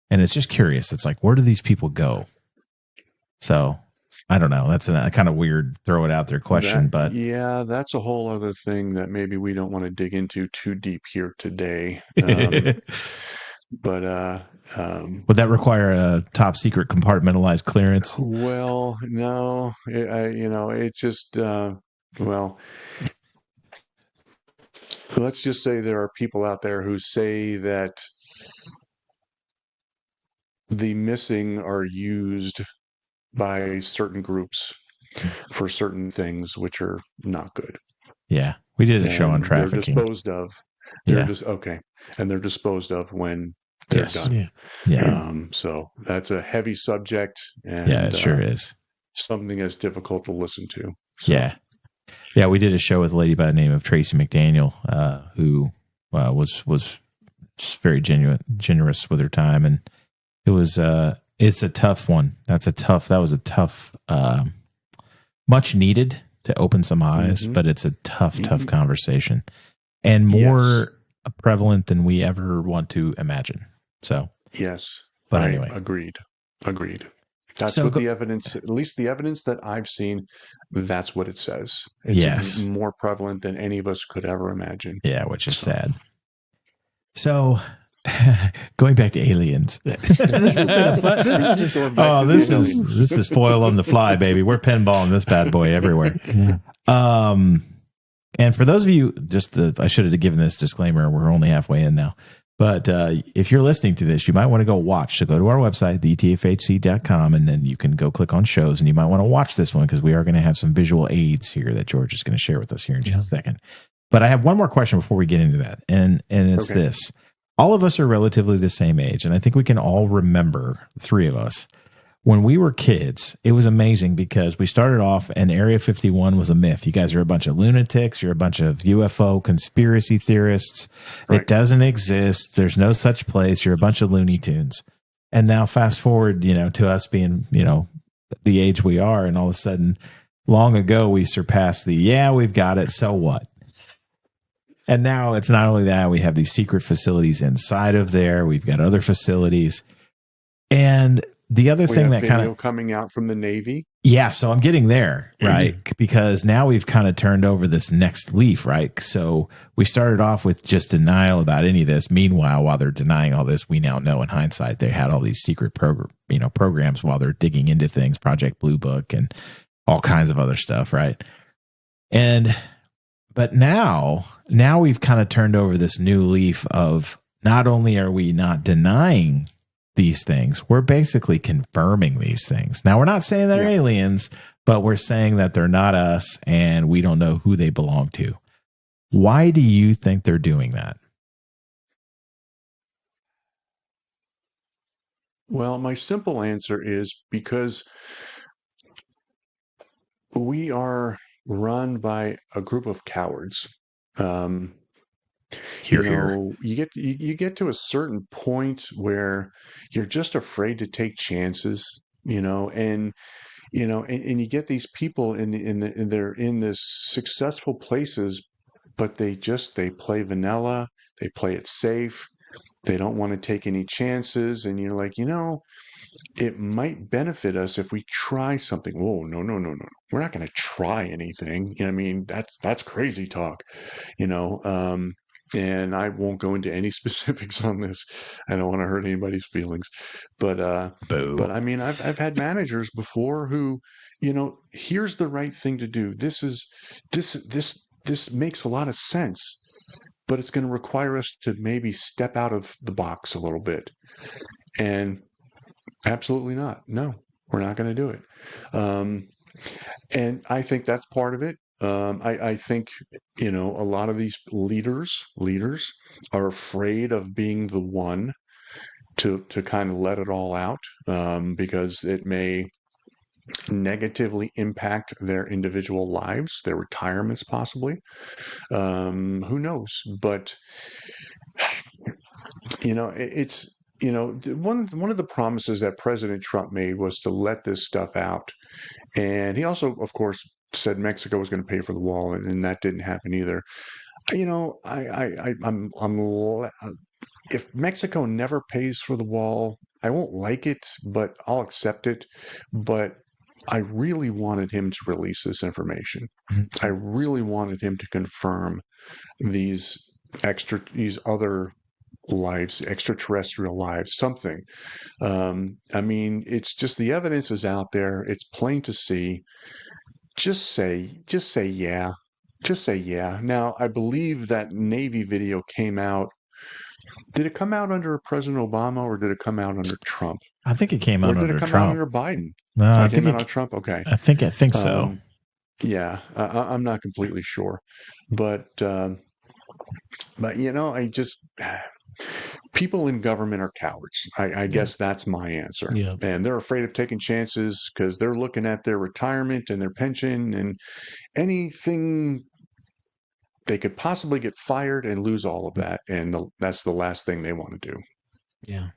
And it's just curious. It's like, where do these people go? So I don't know. That's a kind of weird throw it out there question, but that's a whole other thing that maybe we don't want to dig into too deep here today. But would that require a top secret compartmentalized clearance? Well, no, it's just let's just say there are people out there who say that the missing are used by certain groups for certain things, which are not good. Yeah. We did a show on trafficking. They're disposed of. They're disposed of when They're Yes. done. Yeah. So that's a heavy subject, and Yeah, it sure is. something that's difficult to listen to. So. Yeah. We did a show with a lady by the name of Tracy McDaniel, who was just very generous with her time, and it was it's a tough one. That was a tough, much needed to open some eyes, but it's a tough conversation, and more prevalent than we ever want to imagine. So yes, but anyway, agreed. That's what the evidence, at least the evidence that I've seen, that's what it says. It's more prevalent than any of us could ever imagine. Yeah, which is sad. So, going back to aliens. This has been a fun. This is foil on the fly, baby. We're pinballing this bad boy everywhere. And for those of you, I should have given this disclaimer. We're only halfway in now. But if you're listening to this, you might want to go watch. So go to our website, thetfhc.com, and then you can go click on shows. And you might want to watch this one because we are going to have some visual aids here that George is going to share with us here in just a second. But I have one more question before we get into that. And it's this. All of us are relatively the same age. And I think we can all remember, the three of us, when we were kids, it was amazing because we started off and Area 51 was a myth. You guys are a bunch of lunatics. You're a bunch of UFO conspiracy theorists. Right. It doesn't exist. There's no such place. You're a bunch of Looney Tunes. And now fast forward, to us being, the age we are. And all of a sudden, long ago, we surpassed we've got it. So what? And now it's not only that, we have these secret facilities inside of there. We've got other facilities. And the other thing that kind of coming out from the Navy. Yeah. So I'm getting there, right? Because now we've kind of turned over this next leaf, right? So we started off with just denial about any of this. Meanwhile, while they're denying all this, we now know in hindsight, they had all these secret programs while they're digging into things, Project Blue Book and all kinds of other stuff. Right. But now we've kind of turned over this new leaf of not only are we not denying these things, we're basically confirming these things. Now, we're not saying they're aliens, but we're saying that they're not us and we don't know who they belong to. Why do you think they're doing that? Well, my simple answer is because we are run by a group of cowards. You get to a certain point where you're just afraid to take chances, and you get these people they're in this successful places, but they play vanilla, they play it safe, they don't want to take any chances, and you're like, it might benefit us if we try something. Oh, no. We're not going to try anything. I mean, that's crazy talk, and I won't go into any specifics on this. I don't want to hurt anybody's feelings, but I mean, I've had managers before who, here's the right thing to do. This makes a lot of sense, but it's going to require us to maybe step out of the box a little bit. And absolutely not. No, we're not going to do it. And I think that's part of it. I think, a lot of these leaders are afraid of being the one to kind of let it all out, because it may negatively impact their individual lives, their retirements possibly. Who knows? But, it's, one of the promises that President Trump made was to let this stuff out. And he also, of course, said Mexico was going to pay for the wall, and that didn't happen either. If Mexico never pays for the wall, I won't like it, but I'll accept it. But I really wanted him to release this information. I really wanted him to confirm these other lives, extraterrestrial lives, something. I mean, it's just the evidence is out there. It's plain to see. Just say yeah. Just say yeah. Now, I believe that Navy video came out. Did it come out under President Obama or did it come out under Trump? I think it came out under Trump. Or did it come out under Biden? No, I think it came out on Trump. Okay. I think so. Yeah, I'm not completely sure, but I just people in government are cowards. I guess that's my answer. Yeah. And they're afraid of taking chances because they're looking at their retirement and their pension and anything they could possibly get fired and lose all of that. And that's the last thing they want to do. Yeah.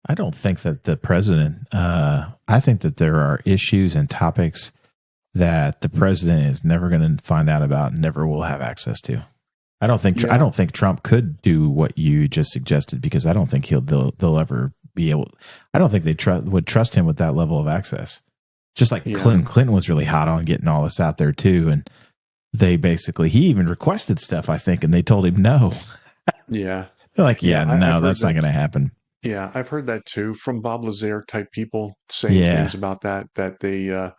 I don't think that the president, I think that there are issues and topics that the president is never going to find out about and never will have access to. I don't think Trump could do what you just suggested, because I don't think they'll ever be able. I don't think they would trust him with that level of access. Just like Clinton. Clinton was really hot on getting all this out there too, and he even requested stuff, I think, and they told him no. Yeah, they're like, no, that's not going to happen. Yeah, I've heard that too from Bob Lazare type people saying things about that the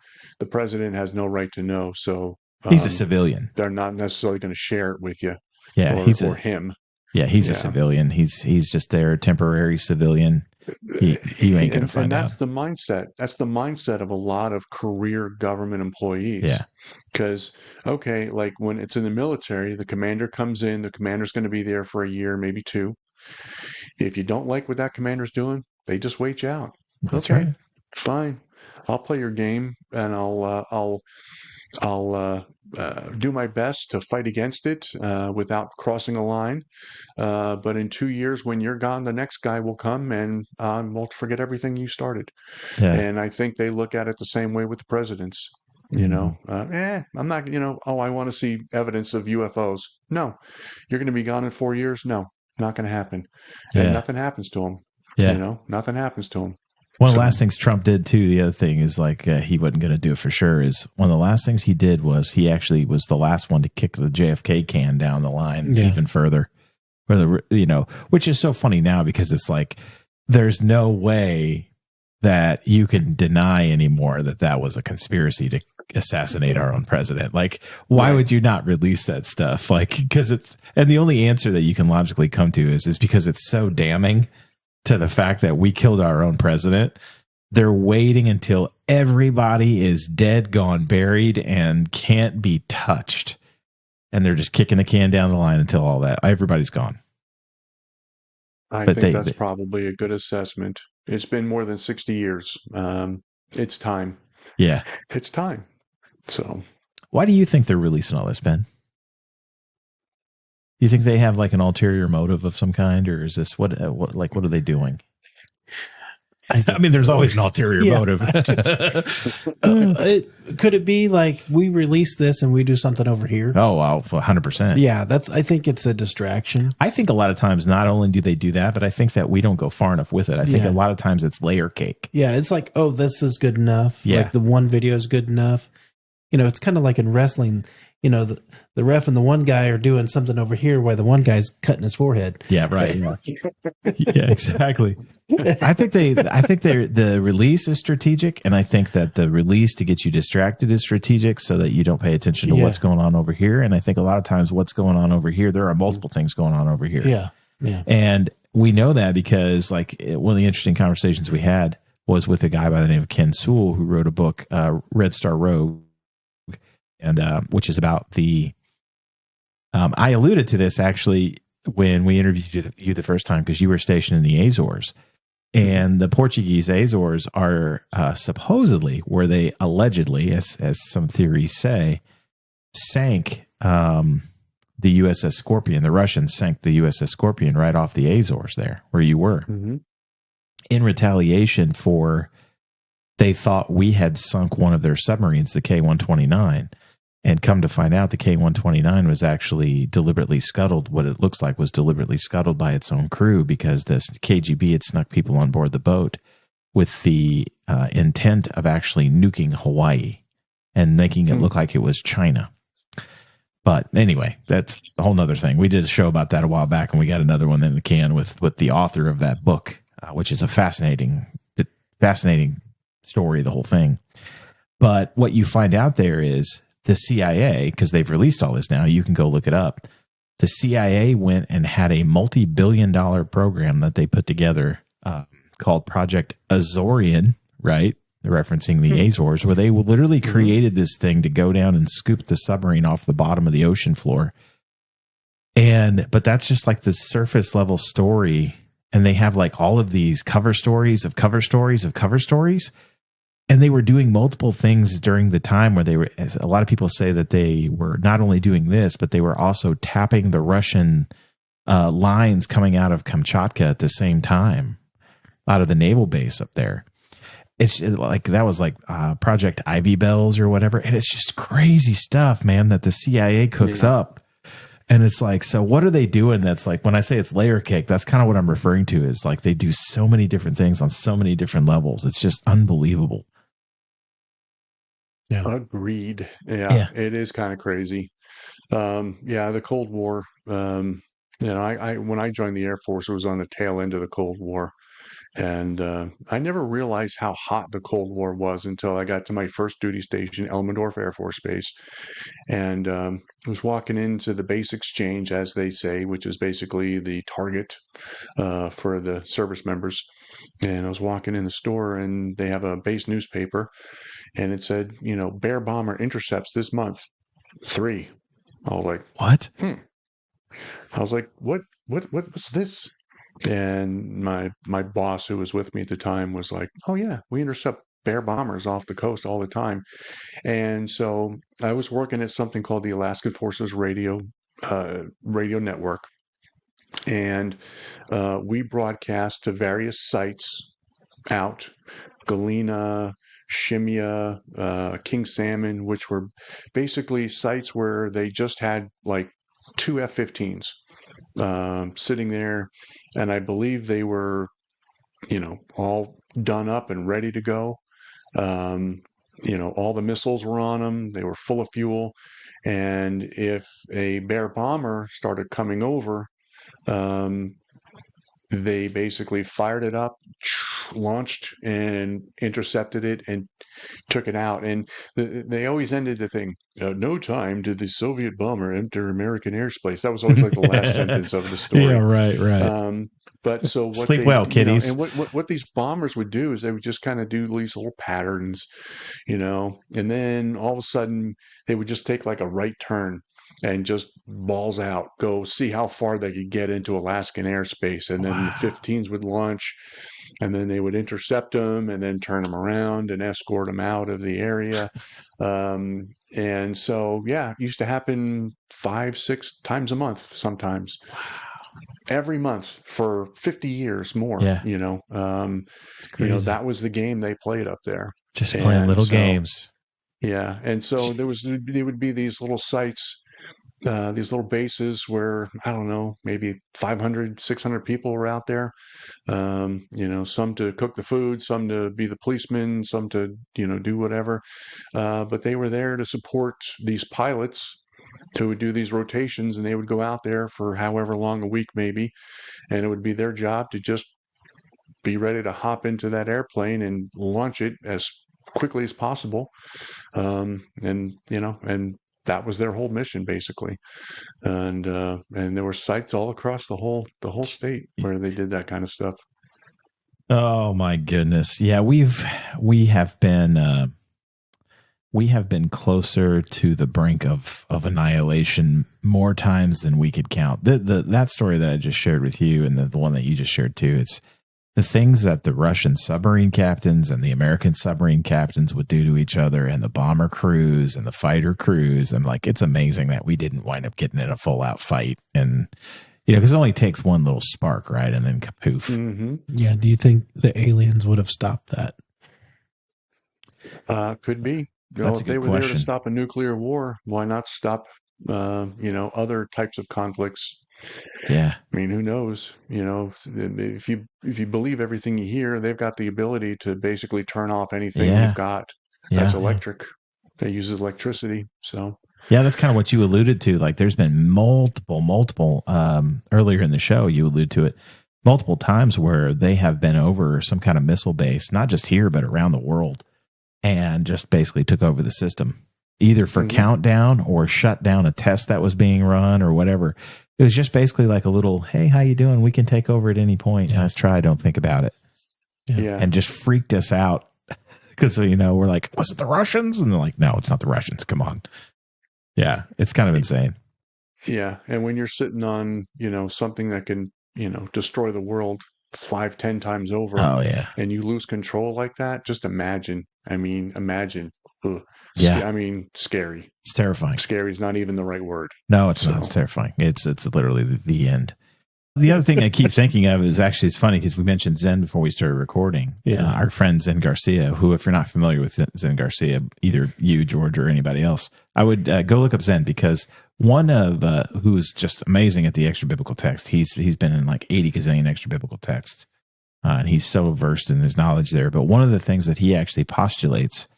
president has no right to know. So he's a civilian. They're not necessarily going to share it with you. Yeah, or him. Yeah, he's a civilian. He's just their temporary civilian. You ain't going to find out. And that's the mindset. That's the mindset of a lot of career government employees. Yeah. Because, okay, like when it's in the military, the commander comes in, the commander's going to be there for a year, maybe 2. If you don't like what that commander's doing, they just wait you out. That's okay, right. Fine. I'll play your game, and I'll do my best to fight against it without crossing a line. But in 2 years, when you're gone, the next guy will come and we'll forget everything you started. Yeah. And I think they look at it the same way with the presidents. I'm not, I want to see evidence of UFOs. No, you're going to be gone in 4 years. No, not going to happen. And nothing happens to them. Yeah. Nothing happens to them. One of the last things Trump did too, the other thing is like he wasn't going to do it for sure, is one of the last things he did was he actually was the last one to kick the JFK can down the line even further. Which is so funny now, because it's like there's no way that you can deny anymore that was a conspiracy to assassinate our own president. Like, why would you not release that stuff? Like, because and the only answer that you can logically come to is because it's so damning to the fact that we killed our own president. They're waiting until everybody is dead, gone, buried, and can't be touched. And they're just kicking the can down the line until everybody's gone. I think that's probably a good assessment. It's been more than 60 years. It's time. Yeah. It's time. So why do you think they're releasing all this, Ben? Do you think they have like an ulterior motive of some kind, or is this what are they doing? I mean, there's always an ulterior motive. Could it be like we release this and we do something over here? Oh, wow, 100%. Yeah, I think it's a distraction. I think a lot of times not only do they do that, but I think that we don't go far enough with it. I think a lot of times it's layer cake. Yeah, it's like, oh, this is good enough. Yeah. Like the one video is good enough. It's kind of like in wrestling. The ref and the one guy are doing something over here while the one guy's cutting his forehead. Yeah, right. Yeah, exactly. I think the release is strategic, and I think that the release to get you distracted is strategic so that you don't pay attention to what's going on over here. And I think a lot of times what's going on over here, there are multiple things going on over here. Yeah. Yeah. And we know that because like one of the interesting conversations we had was with a guy by the name of Ken Sewell, who wrote a book, Red Star Rogue, and which is about the I alluded to this actually when we interviewed you the first time, because you were stationed in the Azores, and the Portuguese Azores are supposedly, where they allegedly, as some theories say, sank the USS Scorpion. The Russians sank the USS Scorpion right off the Azores there where you were, in retaliation for, they thought we had sunk one of their submarines, the K-129. And come to find out, the K-129 was actually deliberately scuttled. What it looks like was deliberately scuttled by its own crew, because the KGB had snuck people on board the boat with the intent of actually nuking Hawaii and making it look like it was China. But anyway, that's a whole nother thing. We did a show about that a while back, and we got another one in the can with the author of that book, which is a fascinating story, the whole thing. But what you find out there is the CIA, because they've released all this now, you can go look it up. The CIA went and had a multi-billion-dollar program that they put together called Project Azorian, right? They're referencing the Azores, where they literally created this thing to go down and scoop the submarine off the bottom of the ocean floor But that's just like the surface level story. And they have like all of these cover stories of cover stories of cover stories. And they were doing multiple things during the time where they were, a lot of people say that they were not only doing this, but they were also tapping the Russian lines coming out of Kamchatka at the same time, out of the naval base up there. It's like, that was like Project Ivy Bells or whatever. And it's just crazy stuff, man, that the CIA cooks up. And it's like, so what are they doing? That's like, when I say it's layer cake, that's kind of what I'm referring to, is like they do so many different things on so many different levels. It's just unbelievable. Yeah. Agreed. Yeah. It is kind of crazy. The Cold War, I when I joined the Air Force, it was on the tail end of the Cold War. And I never realized how hot the Cold War was until I got to my first duty station, Elmendorf Air Force Base. And was walking into the base exchange, as they say, which is basically the target for the service members. And I was walking in the store, and they have a base newspaper, and it said, Bear bomber intercepts this month, 3. I was like, what? I was like, what was this? And my boss, who was with me at the time, was like, oh yeah, we intercept Bear bombers off the coast all the time. And so I was working at something called the Alaskan Forces Radio Network, and we broadcast to various sites out, Galena, Shimia, King Salmon, which were basically sites where they just had like 2 F-15s sitting there, and I believe they were, all done up and ready to go. All the missiles were on them. They were full of fuel. And if a Bear bomber started coming over, they basically fired it up, launched and intercepted it and took it out. And they always ended the thing, no time did the Soviet bomber enter American airspace. That was always like the last sentence of the story. Yeah, right. But so what Sleep they, well, kiddies. and what these bombers would do is they would just kind of do these little patterns, and then all of a sudden they would just take like a right turn and just balls out, go see how far they could get into Alaskan airspace. And then the 15s would launch, and then they would intercept them and then turn them around and escort them out of the area. And so, it used to happen 5-6 times a month sometimes. Every month for 50 years more. That was the game they played up there. Just playing little games. Yeah. And so there would be these little sites, these little bases where, I don't know, maybe 500, 600 people were out there. Some to cook the food, some to be the policemen, some to, do whatever. But they were there to support these pilots who would do these rotations, and they would go out there for however long, a week maybe, and it would be their job to just be ready to hop into that airplane and launch it as quickly as possible. And that was their whole mission basically. And there were sites all across the whole state where they did that kind of stuff. Oh my goodness. Yeah, we have been closer to the brink of annihilation more times than we could count. That story that I just shared with you, and the one that you just shared too, it's the things that the Russian submarine captains and the American submarine captains would do to each other, and the bomber crews and the fighter crews. And like, it's amazing that we didn't wind up getting in a full out fight. And, because it only takes one little spark, right? And then kapoof. Mm-hmm. Yeah. Do you think the aliens would have stopped that? Could be. If they were there to stop a nuclear war, why not stop, other types of conflicts? Yeah. I mean, who knows? If you believe everything you hear, they've got the ability to basically turn off anything they've got that's electric. They use electricity. So yeah, that's kind of what you alluded to. Like, there's been multiple earlier in the show, you alluded to it multiple times where they have been over some kind of missile base, not just here, but around the world, and just basically took over the system, either for countdown or shut down a test that was being run or whatever. It was just basically like a little, hey, how you doing? We can take over at any point. Nice try. Don't think about it. Yeah. And just freaked us out because, we're like, was it the Russians? And they're like, no, it's not the Russians. Come on. Yeah. It's kind of insane. Yeah, and when you're sitting on, something that can, destroy the world 5, 10 times over, Oh yeah, and you lose control like that, just imagine. I mean, imagine. Ugh. yeah. I mean, scary. It's terrifying. Scary is not even the right word. No, it's not. So, It's terrifying. It's literally the end. The other thing I keep thinking of is actually it's funny because we mentioned Zen before we started recording. Yeah. Our friend Zen Garcia, who, if you're not familiar with Zen Garcia, either you, George, or anybody else, I would go look up Zen, because one of who's just amazing at the extra biblical text. He's been in like 80 gazillion extra biblical texts, and he's so versed in his knowledge there. But one of the things that he actually postulates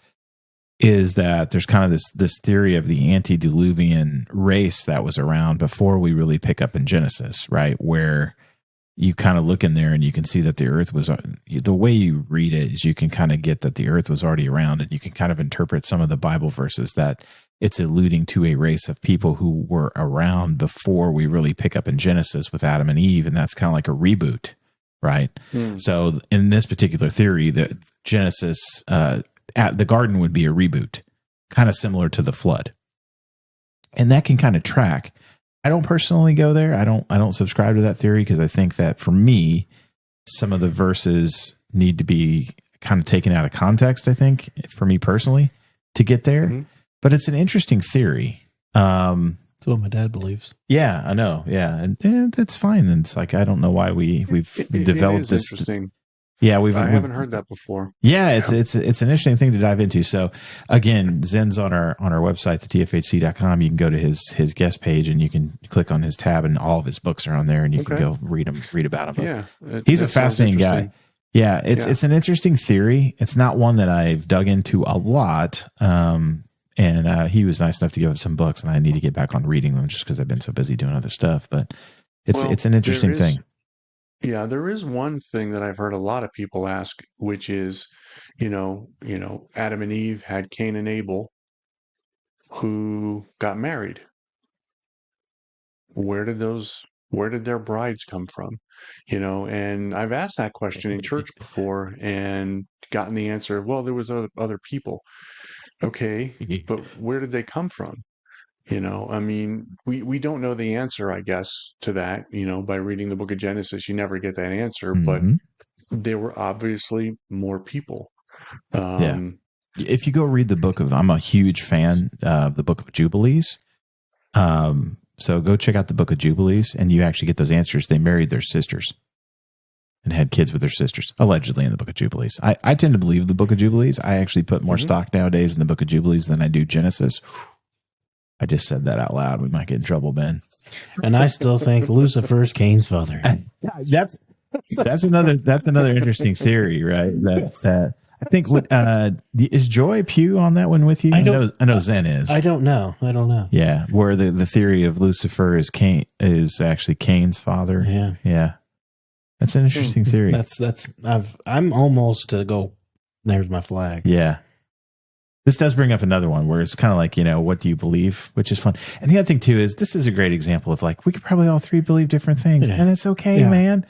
is that there's kind of this theory of the antediluvian race that was around before we really pick up in Genesis, right? Where you kind of look in there and you can see that the earth was, the way you read it is you can kind of get that the earth was already around, and you can kind of interpret some of the Bible verses that it's alluding to a race of people who were around before we really pick up in Genesis with Adam and Eve. And that's kind of like a reboot, right? So in this particular theory, the Genesis, at the garden would be a reboot, kind of similar to the flood. And that can kind of track. I don't personally go there. I don't subscribe to that theory, because I think that for me, some of the verses need to be kind of taken out of context, I think, for me personally, to get there. Mm-hmm. But it's an interesting theory. That's what my dad believes. Yeah, I know. Yeah. And that's fine. And it's like, I don't know why we've developed this. Interesting. Yeah, I haven't heard that before. Yeah, it's an interesting thing to dive into. So again, Zen's on our website, thetfhc.com. You can go to his guest page and you can click on his tab, and all of his books are on there, and you can go read about him. Yeah, he's a fascinating guy. Yeah, it's an interesting theory. It's not one that I've dug into a lot. And he was nice enough to give us some books, and I need to get back on reading them just because I've been so busy doing other stuff. But it's an interesting thing. Yeah, there is one thing that I've heard a lot of people ask, which is, Adam and Eve had Cain and Abel, who got married. Where did their brides come from? And I've asked that question in church before and gotten the answer, well, there was other people. Okay, but where did they come from? I mean, we don't know the answer, I guess, to that, by reading the book of Genesis. You never get that answer, but there were obviously more people. If you go read the book of, I'm a huge fan of the book of Jubilees. So go check out the book of Jubilees, and you actually get those answers. They married their sisters and had kids with their sisters, allegedly, in the book of Jubilees. I tend to believe the book of Jubilees. I actually put more stock nowadays in the book of Jubilees than I do Genesis. I just said that out loud. We might get in trouble, Ben. And I still think Lucifer's Cain's father. That's another interesting theory, right? That I think is Joy Pugh on that one with you? I know Zen is. I don't know. Yeah, where the theory of Lucifer is actually Cain's father. Yeah. That's an interesting theory. I'm almost to go. There's my flag. Yeah. This does bring up another one where it's kind of like, what do you believe? Which is fun. And the other thing too is this is a great example of like, we could probably all three believe different things, and it's okay, man.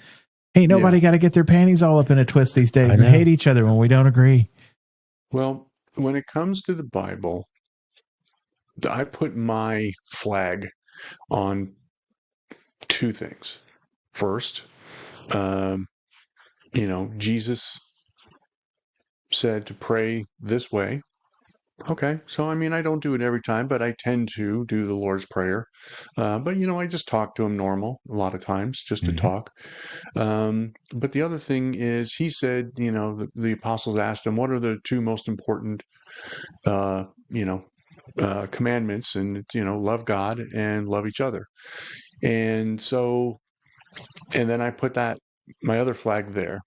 Ain't nobody got to get their panties all up in a twist these days and hate each other when we don't agree. Well, when it comes to the Bible, I put my flag on two things. First, Jesus said to pray this way. Okay, so I mean, I don't do it every time, but I tend to do the Lord's Prayer. But I just talk to him normal a lot of times, just to talk. But the other thing is, he said, the apostles asked him, what are the two most important, commandments? And love God and love each other. And so, and then I put my other flag there.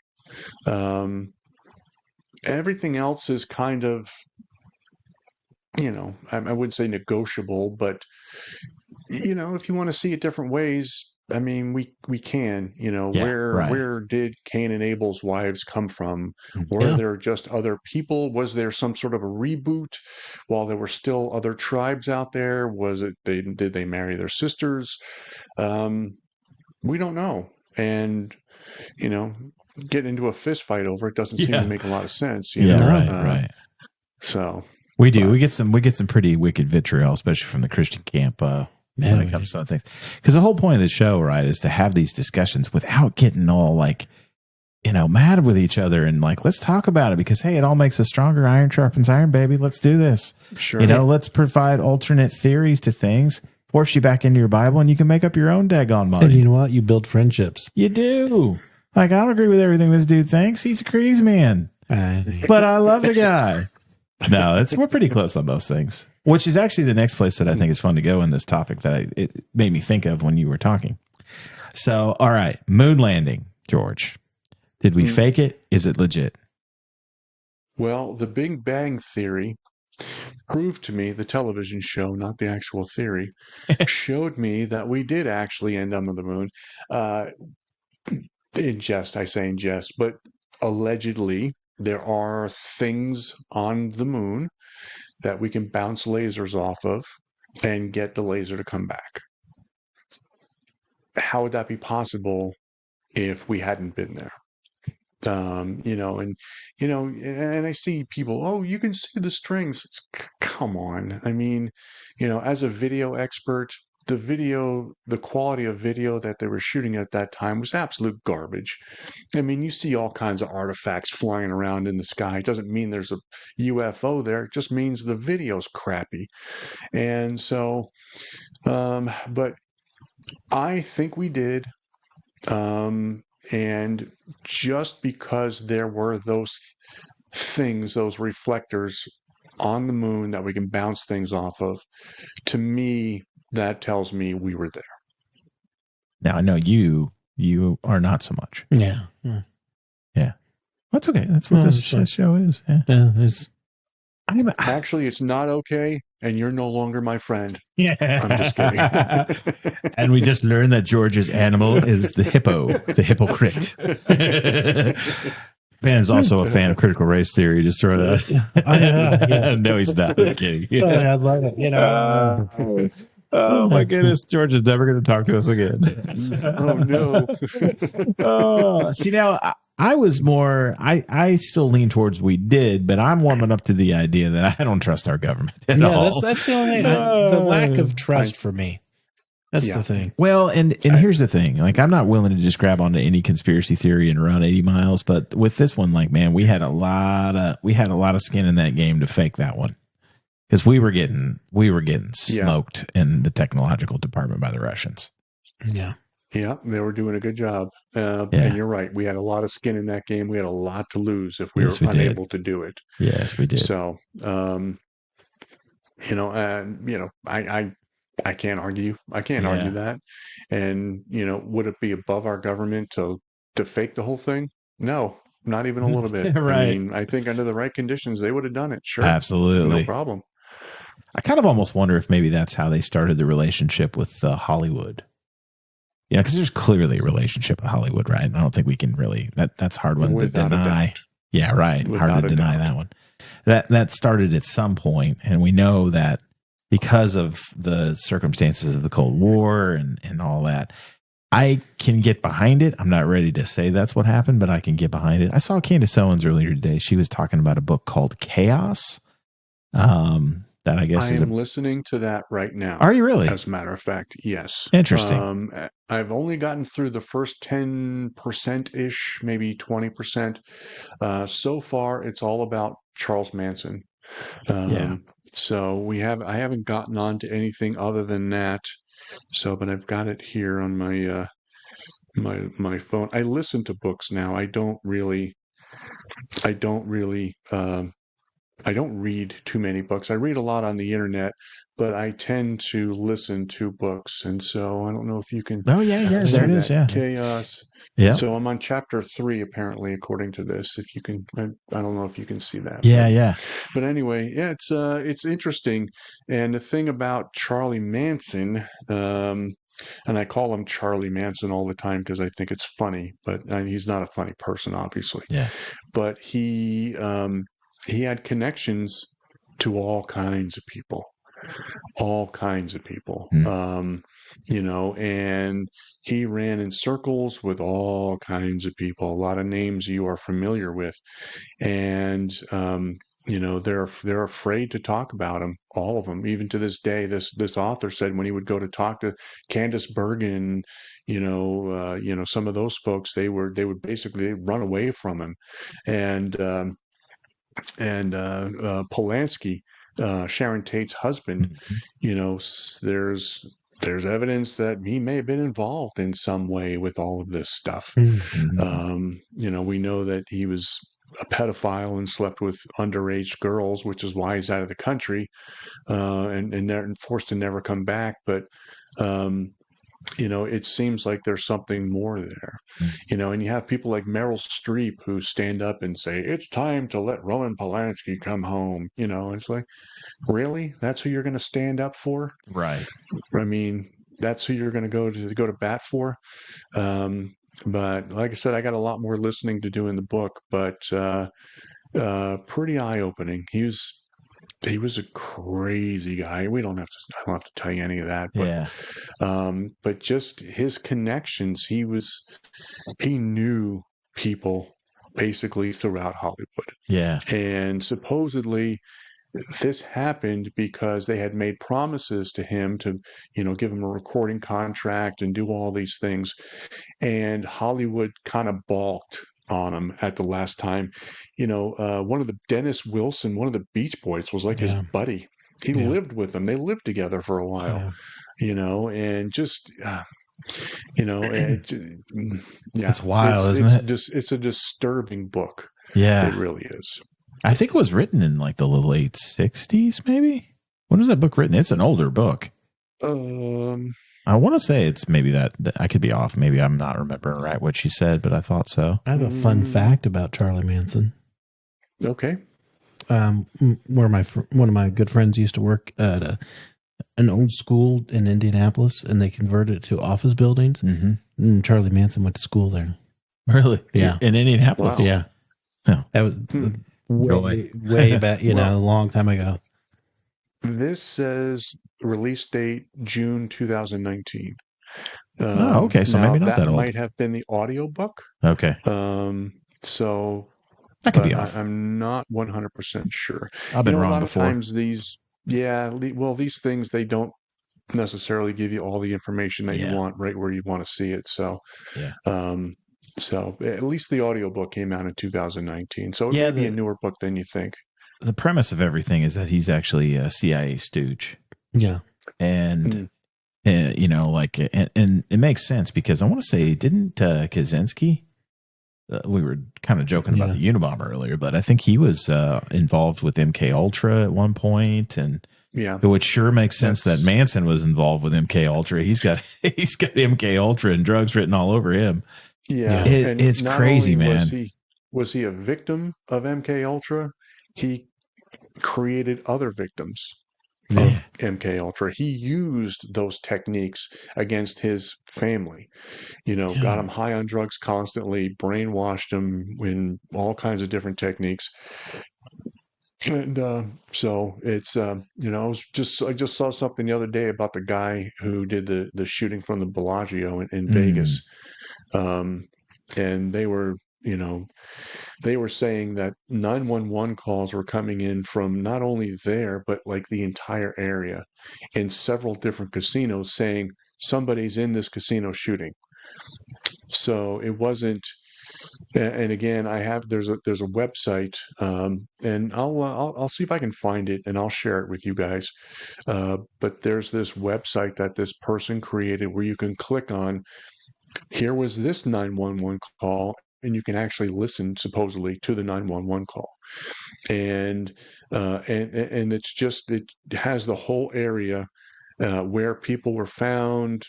Everything else is kind of, I wouldn't say negotiable, but, if you want to see it different ways, I mean, we can, where did Cain and Abel's wives come from? Were there just other people? Was there some sort of a reboot while there were still other tribes out there? Did they marry their sisters? We don't know. And, get into a fist fight over it doesn't seem to make a lot of sense. Right. So we do. We get some pretty wicked vitriol, especially from the Christian camp, Yeah, when it comes to some things. Because the whole point of the show, right, is to have these discussions without getting all like, mad with each other, and like, let's talk about it because, hey, it all makes us stronger. Iron sharpens iron, baby. Let's do this. Sure. Let's provide alternate theories to things, force you back into your Bible, and you can make up your own daggone mind. And you know what? You build friendships. You do. Like, I don't agree with everything this dude thinks. He's a crazy man. But I love the guy. No, we're pretty close on those things, which is actually the next place that I think is fun to go in this topic that it made me think of when you were talking. So, all right, moon landing, George. Did we fake it? Is it legit? Well, the Big Bang Theory proved to me, the television show, not the actual theory, showed me that we did actually end up on the moon. In jest, I say in jest, but allegedly there are things on the moon that we can bounce lasers off of and get the laser to come back. How would that be possible if we hadn't been there? And I see people, oh, you can see the strings. Come on. I mean, as a video expert, the quality of video that they were shooting at that time was absolute garbage. I mean, you see all kinds of artifacts flying around in the sky. It doesn't mean there's a UFO there. It just means the video's crappy. And so, but I think we did. And just because there were those things, those reflectors on the moon that we can bounce things off of, to me, that tells me we were there. Now, I know you are not so much. Yeah. That's okay. That's what this show is. Actually, it's not okay, and you're no longer my friend. Yeah. I'm just kidding. And we just learned that George's animal is the hippo, the hypocrite. Ben is also a fan of critical race theory. Just throw it out. No, he's not. I'm kidding. I love it. Oh my goodness, George is never going to talk to us again. Oh no. See, now I was more. I still lean towards we did, but I'm warming up to the idea that I don't trust our government at all. That's the only thing. The lack of trust for me. That's the thing. Well, and here's the thing. Like, I'm not willing to just grab onto any conspiracy theory and run 80 miles, but with this one, like, man, we had a lot of skin in that game to fake that one. Because we were getting smoked in the technological department by the Russians. Yeah. Yeah, they were doing a good job. And you're right. We had a lot of skin in that game. We had a lot to lose if we were unable to do it. Yes, we did. So, I can't argue. I can't argue that. And, would it be above our government to fake the whole thing? No, not even a little bit. Right. I mean, I think under the right conditions, they would have done it. Sure. Absolutely. No problem. I kind of almost wonder if maybe that's how they started the relationship with Hollywood. Yeah, because there's clearly a relationship with Hollywood, right? And I don't think we can really, that's a hard one to deny. Yeah, right. Hard to deny that one. That started at some point, and we know that because of the circumstances of the Cold War and all that, I can get behind it. I'm not ready to say that's what happened, but I can get behind it. I saw Candace Owens earlier today. She was talking about a book called Chaos. That I guess I am listening to that right now. Are you really? As a matter of fact, yes. Interesting. I've only gotten through the first 10%-ish, maybe 20%. So far, it's all about Charles Manson. So I haven't gotten on to anything other than that. So, but I've got it here on my my phone. I listen to books now. I don't read too many books. I read a lot on the internet, but I tend to listen to books. And so I don't know if you can. Oh, yeah. There it is. Yeah. Chaos. Yeah. So I'm on chapter 3, apparently, according to this. If you can, I don't know if you can see that. Yeah. But anyway, yeah, it's interesting. And the thing about Charlie Manson, and I call him Charlie Manson all the time because I think it's funny, but he's not a funny person, obviously. Yeah. But he had connections to all kinds of people. And he ran in circles with all kinds of people, a lot of names you are familiar with. And they're afraid to talk about him, all of them. Even to this day, this author said when he would go to talk to Candace Bergen, some of those folks, they would basically run away from him. And Polanski, Sharon Tate's husband, Mm-hmm. there's evidence that he may have been involved in some way with all of this stuff. Mm. We know that he was a pedophile and slept with underage girls, which is why he's out of the country, and forced to never come back. But it seems like there's something more there, and you have people like Meryl Streep who stand up and say, it's time to let Roman Polanski come home. It's like, really? That's who you're going to stand up for? Right. I mean, that's who you're going to go to bat for? But like I said, I got a lot more listening to do in the book, but pretty eye-opening. He was a crazy guy. I don't have to tell you any of that, but just his connections, he knew people basically throughout Hollywood. Yeah. And supposedly this happened because they had made promises to him to, give him a recording contract and do all these things. And Hollywood kind of balked on him at the last time. One of the Dennis Wilson, one of the Beach Boys, was like his buddy. He lived with them. They lived together for a while, and just, it's wild, isn't it? It's a disturbing book. Yeah, it really is. I think it was written in like the late 60s, maybe. When was that book written? It's an older book. I want to say it's maybe that I could be off. Maybe I'm not remembering right what she said, but I thought so. I have a fun fact about Charlie Manson. Okay. Where one of my good friends used to work at an old school in Indianapolis, and they converted it to office buildings. Mm-hmm. And Charlie Manson went to school there. Really? Yeah. In Indianapolis? Wow. Yeah. Oh. That was way back, a long time ago. This says release date June 2019. Okay, so maybe not that old. Might have been the audiobook. Okay. So that could be off. I'm not 100% sure. I've been wrong a lot before. of times these things, they don't necessarily give you all the information that you want right where you want to see it. So, so at least the audiobook came out in 2019. So it may be a newer book than you think. The premise of everything is that he's actually a CIA stooge. Yeah. And, and it makes sense because I want to say, didn't Kaczynski, we were kind of joking about the Unabomber earlier, but I think he was involved with MK Ultra at one point, and which sure makes sense that Manson was involved with MK Ultra. He's got MK Ultra and drugs written all over him. Yeah, it's crazy, man. Was he a victim of MK Ultra? He created other victims of MK Ultra. He used those techniques against his family. Got him high on drugs constantly, brainwashed him in all kinds of different techniques. And so it's I just saw something the other day about the guy who did the shooting from the Bellagio in Vegas. And they were saying that 911 calls were coming in from not only there, but like the entire area in several different casinos saying somebody's in this casino shooting. So it wasn't, and again, there's a website, and I'll see if I can find it and I'll share it with you guys. But there's this website that this person created where you can click on, here was this 911 call, and you can actually listen supposedly to the 911 call. And it's just, it has the whole area where people were found,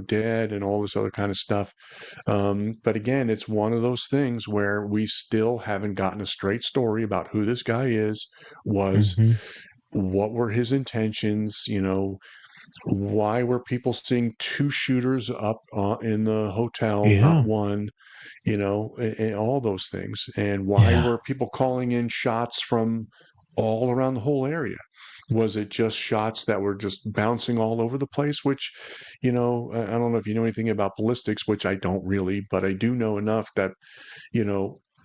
dead and all this other kind of stuff. But again, it's one of those things where we still haven't gotten a straight story about who this guy was, what were his intentions, why were people seeing two shooters up in the hotel, not one, and all those things. And why were people calling in shots from all around the whole area? Was it just shots that were just bouncing all over the place? Which, I don't know if you know anything about ballistics, which I don't really, but I do know enough that,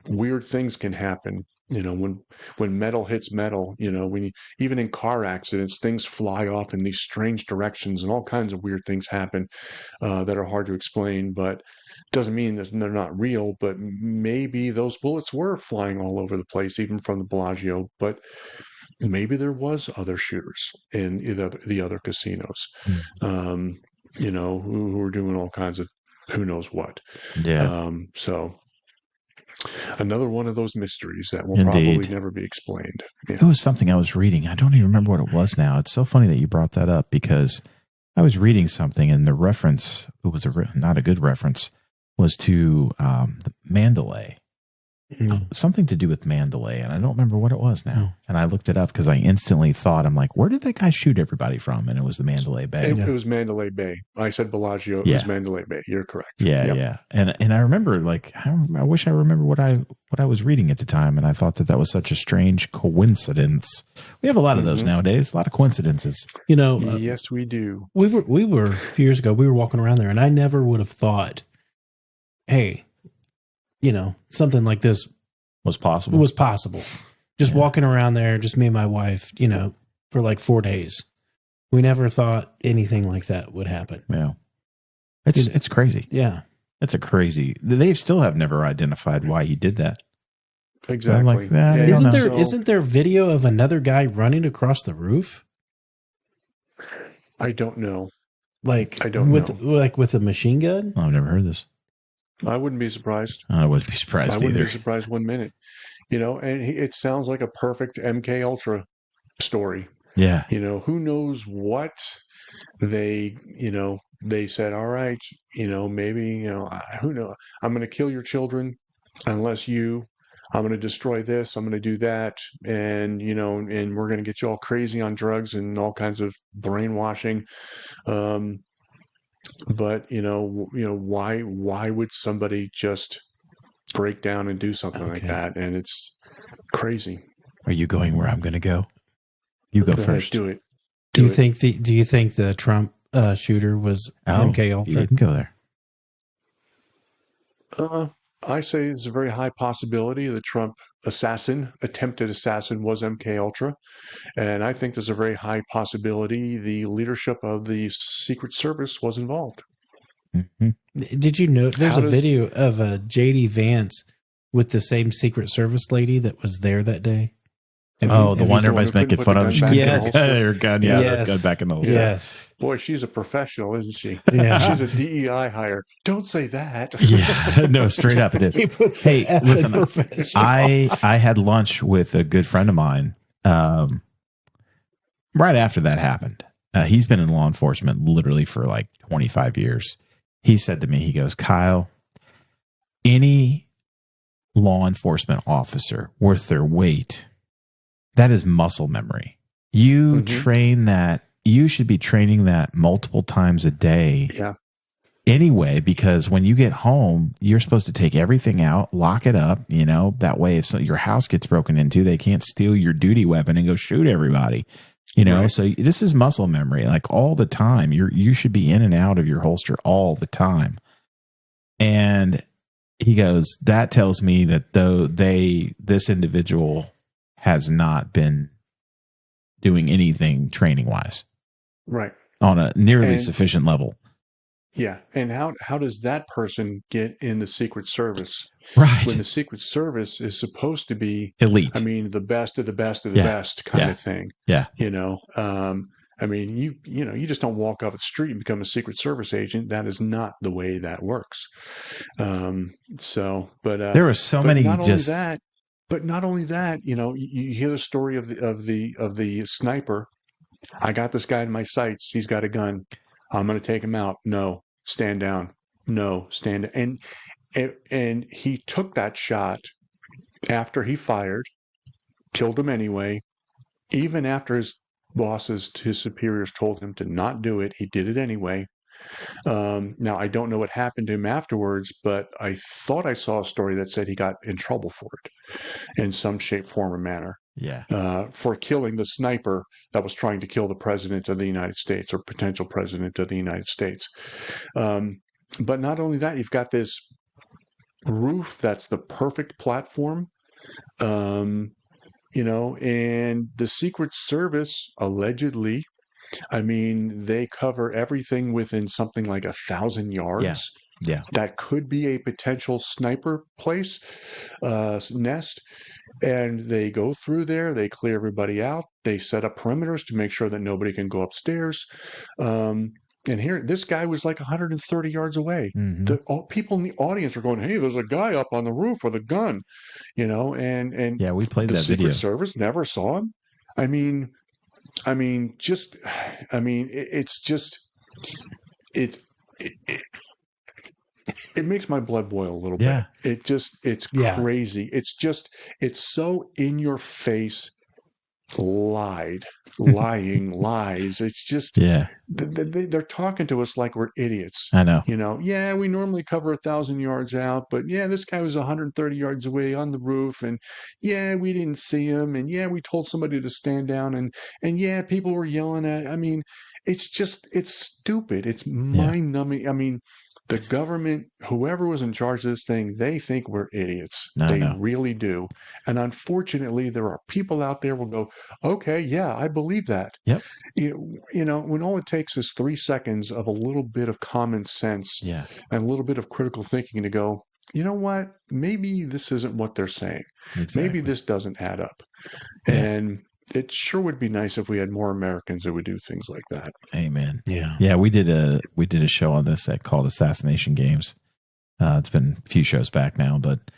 weird things can happen when metal hits metal, even in car accidents, things fly off in these strange directions and all kinds of weird things happen that are hard to explain, but doesn't mean that they're not real. But maybe those bullets were flying all over the place, even from the Bellagio. But maybe there was other shooters in the other casinos, who were doing all kinds of who knows what. Yeah. So another one of those mysteries that will Indeed. probably never be explained. Yeah. It was something I was reading. I don't even remember what it was now. It's so funny that you brought that up because I was reading something and the reference, it was not a good reference, was to Mandalay. Something to do with Mandalay, and I don't remember what it was now. And I looked it up because I instantly thought, I'm like, where did that guy shoot everybody from? And it was the Mandalay Bay. It was Mandalay Bay. I said Bellagio. It was Mandalay Bay. You're correct. Yeah, Yep. yeah. And I remember, like, I wish I remember what I was reading at the time, and I thought that was such a strange coincidence. We have a lot of those nowadays. A lot of coincidences. Yes, we do. We were a few years ago. We were walking around there, and I never would have thought, hey, something like this was possible. Just walking around there, just me and my wife, for like 4 days. We never thought anything like that would happen. Yeah. It's crazy. Yeah. It's a crazy. They still have never identified why he did that. Exactly. Like that. Yeah, isn't there video of another guy running across the roof? I don't know. Like, I don't know. Like with a machine gun? I've never heard this. I wouldn't be surprised. I wouldn't be surprised either. I wouldn't be surprised 1 minute. And it sounds like a perfect MK Ultra story. Yeah. Who knows what they said, all right, maybe, who knows? I'm going to kill your children I'm going to destroy this. I'm going to do that. And, and we're going to get you all crazy on drugs and all kinds of brainwashing. But why would somebody just break down and do something like that? And it's crazy. Are you going where I'm going to go? You go first. Do it. Do you think the Trump shooter was MK Ultra? You can go there. I say it's a very high possibility the Trump attempted assassin was MK Ultra, and I think there's a very high possibility the leadership of the Secret Service was involved. Mm-hmm. Did you know there's a video of JD Vance with the same Secret Service lady that was there that day? The one everybody's making fun of. Yes. Her gun, gun back in the holster. Yes. Boy, she's a professional, isn't she? Yeah. She's a DEI hire. Don't say that. Yeah. No, straight up it is. Hey, listen, I had lunch with a good friend of mine right after that happened. He's been in law enforcement literally for like 25 years. He said to me, he goes, Kyle, any law enforcement officer worth their weight, that is muscle memory. You train that. You should be training that multiple times a day. Yeah. Anyway, because when you get home, you're supposed to take everything out, lock it up, that way if your house gets broken into, they can't steal your duty weapon and go shoot everybody. Right. So this is muscle memory, like all the time. You should be in and out of your holster all the time. And he goes, that tells me that this individual has not been doing anything training wise, right, on a nearly sufficient level. Yeah, and how does that person get in the Secret Service? Right, when the Secret Service is supposed to be elite. I mean, the best of the best of the best kind of thing. Yeah, I mean, you just don't walk off the street and become a Secret Service agent. That is not the way that works. There are so many. But not only that, you hear the story of the sniper. I got this guy in my sights. He's got a gun. I'm going to take him out. No, stand down. No, stand. And he took that shot after he fired, killed him anyway. Even after his superiors told him to not do it, he did it anyway. Now, I don't know what happened to him afterwards, but I thought I saw a story that said he got in trouble for it in some shape, form, or manner. Yeah. For killing the sniper that was trying to kill the president of the United States or potential president of the United States. But not only that, you've got this roof that's the perfect platform And the Secret Service allegedly, I mean, they cover everything within something like 1,000 yards. Yeah. That could be a potential sniper place, nest. And they go through there, they clear everybody out, they set up perimeters to make sure that nobody can go upstairs. And here, this guy was like 130 yards away. Mm-hmm. People in the audience are going, "Hey, there's a guy up on the roof with a gun," and Yeah, we played the that Secret video. Service never saw him. I mean, it's just it it makes my blood boil a little Yeah. bit. It's crazy. It's so in your face, lying lies. It's just, they're talking to us like we're idiots. I know. Yeah, we normally cover 1,000 yards out, but yeah, this guy was 130 yards away on the roof, and yeah, we didn't see him, and yeah, we told somebody to stand down, and yeah, people were yelling at. I mean, it's stupid. It's mind numbing. I mean, the government, whoever was in charge of this thing, they think we're idiots. They really do. And unfortunately, there are people out there will go, okay, yeah, I believe that. Yep. When all it takes is 3 seconds of a little bit of common sense and a little bit of critical thinking to go, you know what? Maybe this isn't what they're saying. Exactly. Maybe this doesn't add up. Yeah. And it sure would be nice if we had more Americans that would do things like that. Amen. Yeah. Yeah. We did a show on this that called Assassination Games. It's been a few shows back now, but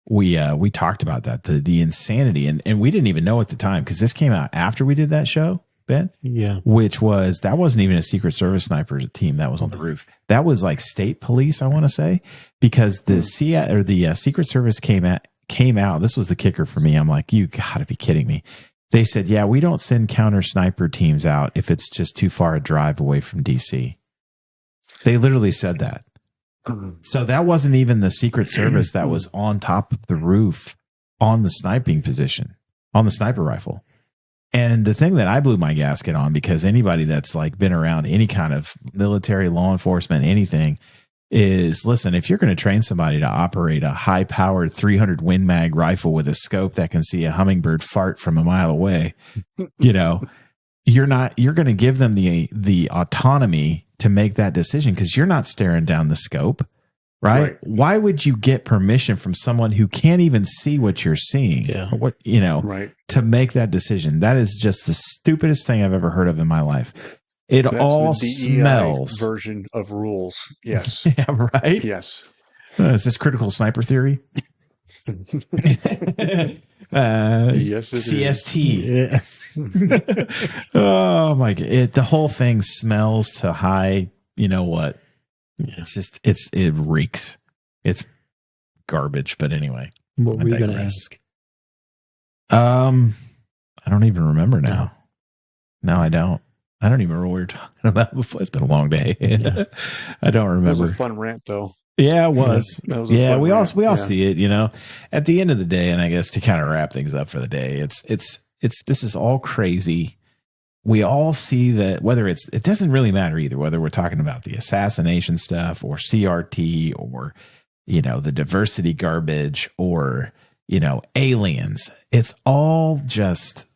we talked about that, the insanity, and we didn't even know at the time, because this came out after we did that show, Ben. Yeah. That wasn't even a Secret Service snipers team that was on the roof. That was like state police, I want to say, because the Secret Service came out. This was the kicker for me. I'm like, you got to be kidding me. They said, yeah, we don't send counter sniper teams out if it's just too far a drive away from DC. They literally said that. So that wasn't even the Secret Service that was on top of the roof on the sniping position, on the sniper rifle. And the thing that I blew my gasket on, because anybody that's like been around any kind of military, law enforcement, anything, is, listen, if you're going to train somebody to operate a high-powered 300 Win Mag rifle with a scope that can see a hummingbird fart from a mile away, you're going to give them the autonomy to make that decision, because you're not staring down the scope, right? Why would you get permission from someone who can't even see what you're seeing? Yeah. Or to make that decision? That is just the stupidest thing I've ever heard of in my life. That's all the smells version of rules. Yes. Yeah, right. Yes. Is this critical sniper theory? Yes, it CST. Oh my god! The whole thing smells to high. You know what? It's just it reeks. It's garbage. But anyway, what were you going to ask? I don't even remember now. No, I don't. I don't even remember what we were talking about before. It's been a long day. I don't remember. It was a fun rant, though. Yeah, it was. We all see it. At the end of the day, and I guess to kind of wrap things up for the day, this is all crazy. We all see that, whether it doesn't really matter either, whether we're talking about the assassination stuff or CRT or the diversity garbage or aliens. It's all just,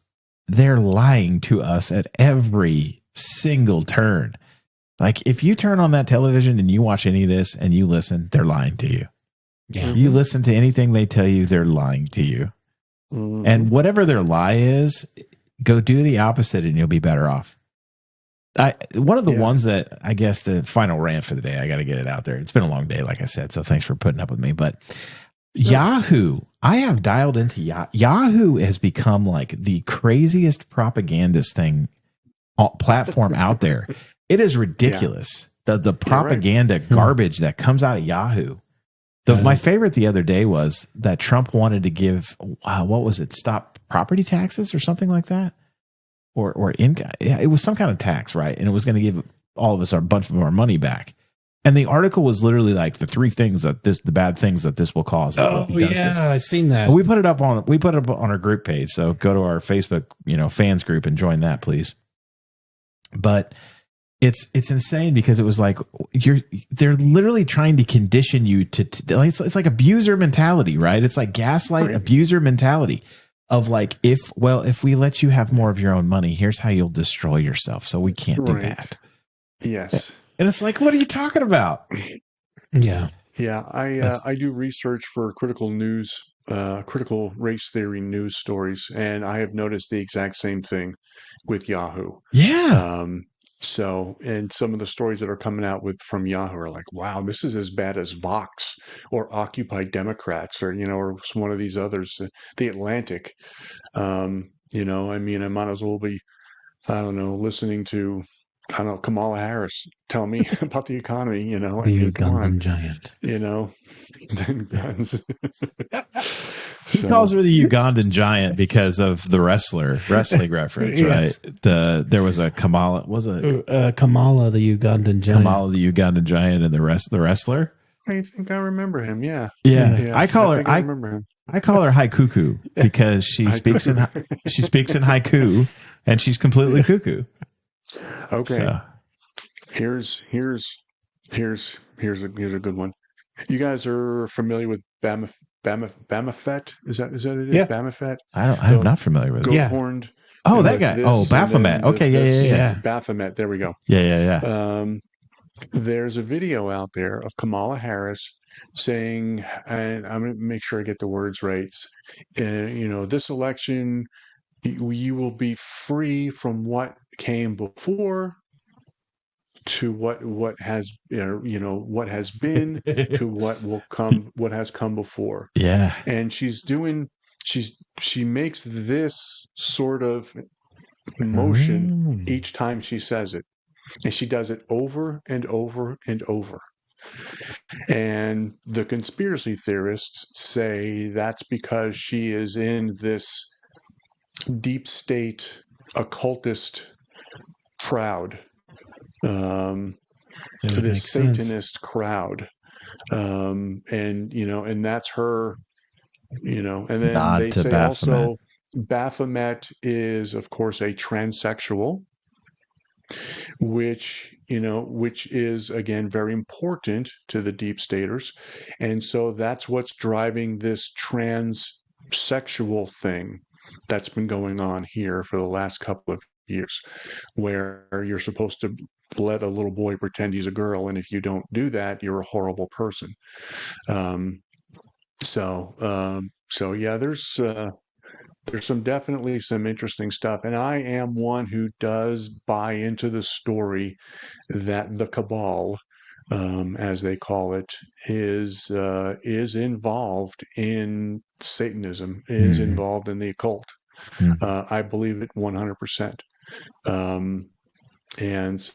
they're lying to us at every single turn. Like, if you turn on that television and you watch any of this and you listen, they're lying to you. Yeah. You listen to anything they tell you, they're lying to you. Mm-hmm. And whatever their lie is, go do the opposite and you'll be better off. One of the ones that, I guess, the final rant for the day, I got to get it out there. It's been a long day, like I said, so thanks for putting up with me. But Yahoo, I have dialed into Yahoo has become like the craziest propagandist platform out there. It is ridiculous. The propaganda garbage that comes out of Yahoo. My favorite the other day was that Trump wanted to give, what was it? Stop property taxes or something like that? Or income. Yeah, it was some kind of tax, right? And it was going to give all of us a bunch of our money back. And the article was literally like the bad things that this will cause. Oh yeah, I've seen that. And we put it up on our group page. So go to our Facebook, fans group and join that, please. But it's insane because it was like they're literally trying to condition you to like, it's like abuser mentality, right? It's like gaslight abuser mentality of like, if we let you have more of your own money, here's how you'll destroy yourself. So we can't do that. Yes. And it's like, what are you talking about? Yeah. Yeah. I do research for critical race theory news stories, and I have noticed the exact same thing with Yahoo. Yeah. So, and some of the stories that are coming out from Yahoo are like, wow, this is as bad as Vox or Occupy Democrats or, or one of these others, The Atlantic. I mean, I might as well be, I don't know, listening to, I don't know, Kamala Harris tell me about the economy, I mean, come on, giant. guns. He calls her the Ugandan giant because of the wrestling reference, Yes. right? There was a Kamala, Kamala the Ugandan giant. Kamala the Ugandan giant, and the wrestler. I think I remember him. Yeah. I call her. I remember him. I call her Haikuku because she speaks in haiku, and she's completely cuckoo. Okay. So. Here's a good one. You guys are familiar with Bamafet? Is that it? Yeah. Bamafet? I'm not familiar with it. Goat-horned. Oh, that guy. Baphomet. Okay, yeah. Baphomet. There we go. Yeah. There's a video out there of Kamala Harris saying, and I'm going to make sure I get the words right. This election, you will be free from what came before to what has what has been to what will come, what has come before. Yeah. And she makes this sort of motion each time she says it, and she does it over and over and over. And the conspiracy theorists say that's because she is in this deep state occultist crowd, this Satanist crowd, and that's her, and then Nod they to say Baphomet. Also Baphomet is, of course, a transsexual, which is again very important to the deep staters, and so that's what's driving this transsexual thing that's been going on here for the last couple of years, where you're supposed to let a little boy pretend he's a girl, and if you don't do that, you're a horrible person. So yeah, there's definitely some interesting stuff, and I am one who does buy into the story that the cabal, as they call it, is involved in Satanism, is involved in the occult. I believe it 100%. And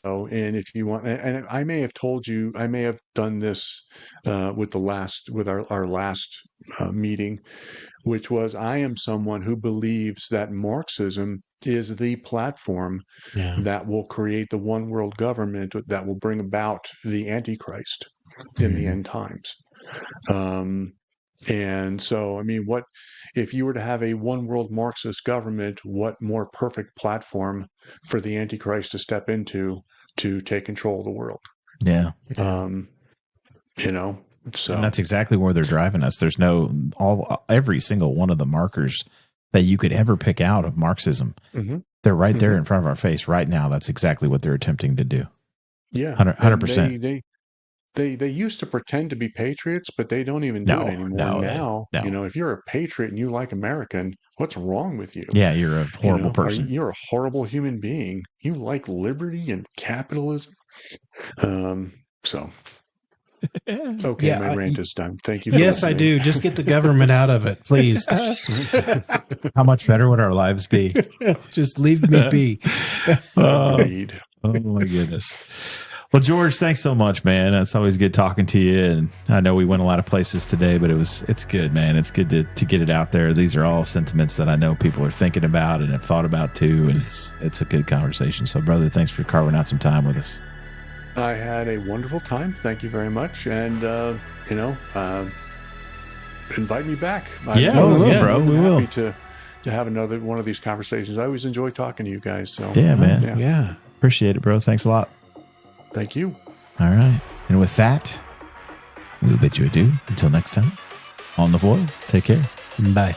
if you want, and I may have told you, I may have done this with our last meeting, which was, I am someone who believes that Marxism is the platform that will create the one world government that will bring about the Antichrist in the end times. And so, I mean, what if you were to have a one world Marxist government? What more perfect platform for the Antichrist to step into to take control of the world? Yeah. So, and that's exactly where they're driving us. There's every single one of the markers that you could ever pick out of Marxism. They're right there in front of our face right now. That's exactly what they're attempting to do. Yeah. 100%. They used to pretend to be patriots, but they don't even do it anymore. Now, if you're a patriot and you like American, what's wrong with you? Yeah, you're a horrible person. You're a horrible human being. You like liberty and capitalism. Okay, my rant is done. Thank you. Yes, I do. Just get the government out of it, please. How much better would our lives be? Just leave me be. Oh my goodness. Well, George, thanks so much, man. It's always good talking to you. And I know we went a lot of places today, but it's good, man. It's good to get it out there. These are all sentiments that I know people are thinking about and have thought about too. And it's a good conversation. So, brother, thanks for carving out some time with us. I had a wonderful time. Thank you very much. And, invite me back. We will, bro. We will. To have another one of these conversations. I always enjoy talking to you guys. So yeah, man. Yeah. Appreciate it, bro. Thanks a lot. Thank you. All right. And with that, we'll bid you adieu. Until next time. On the foil. Take care. Bye.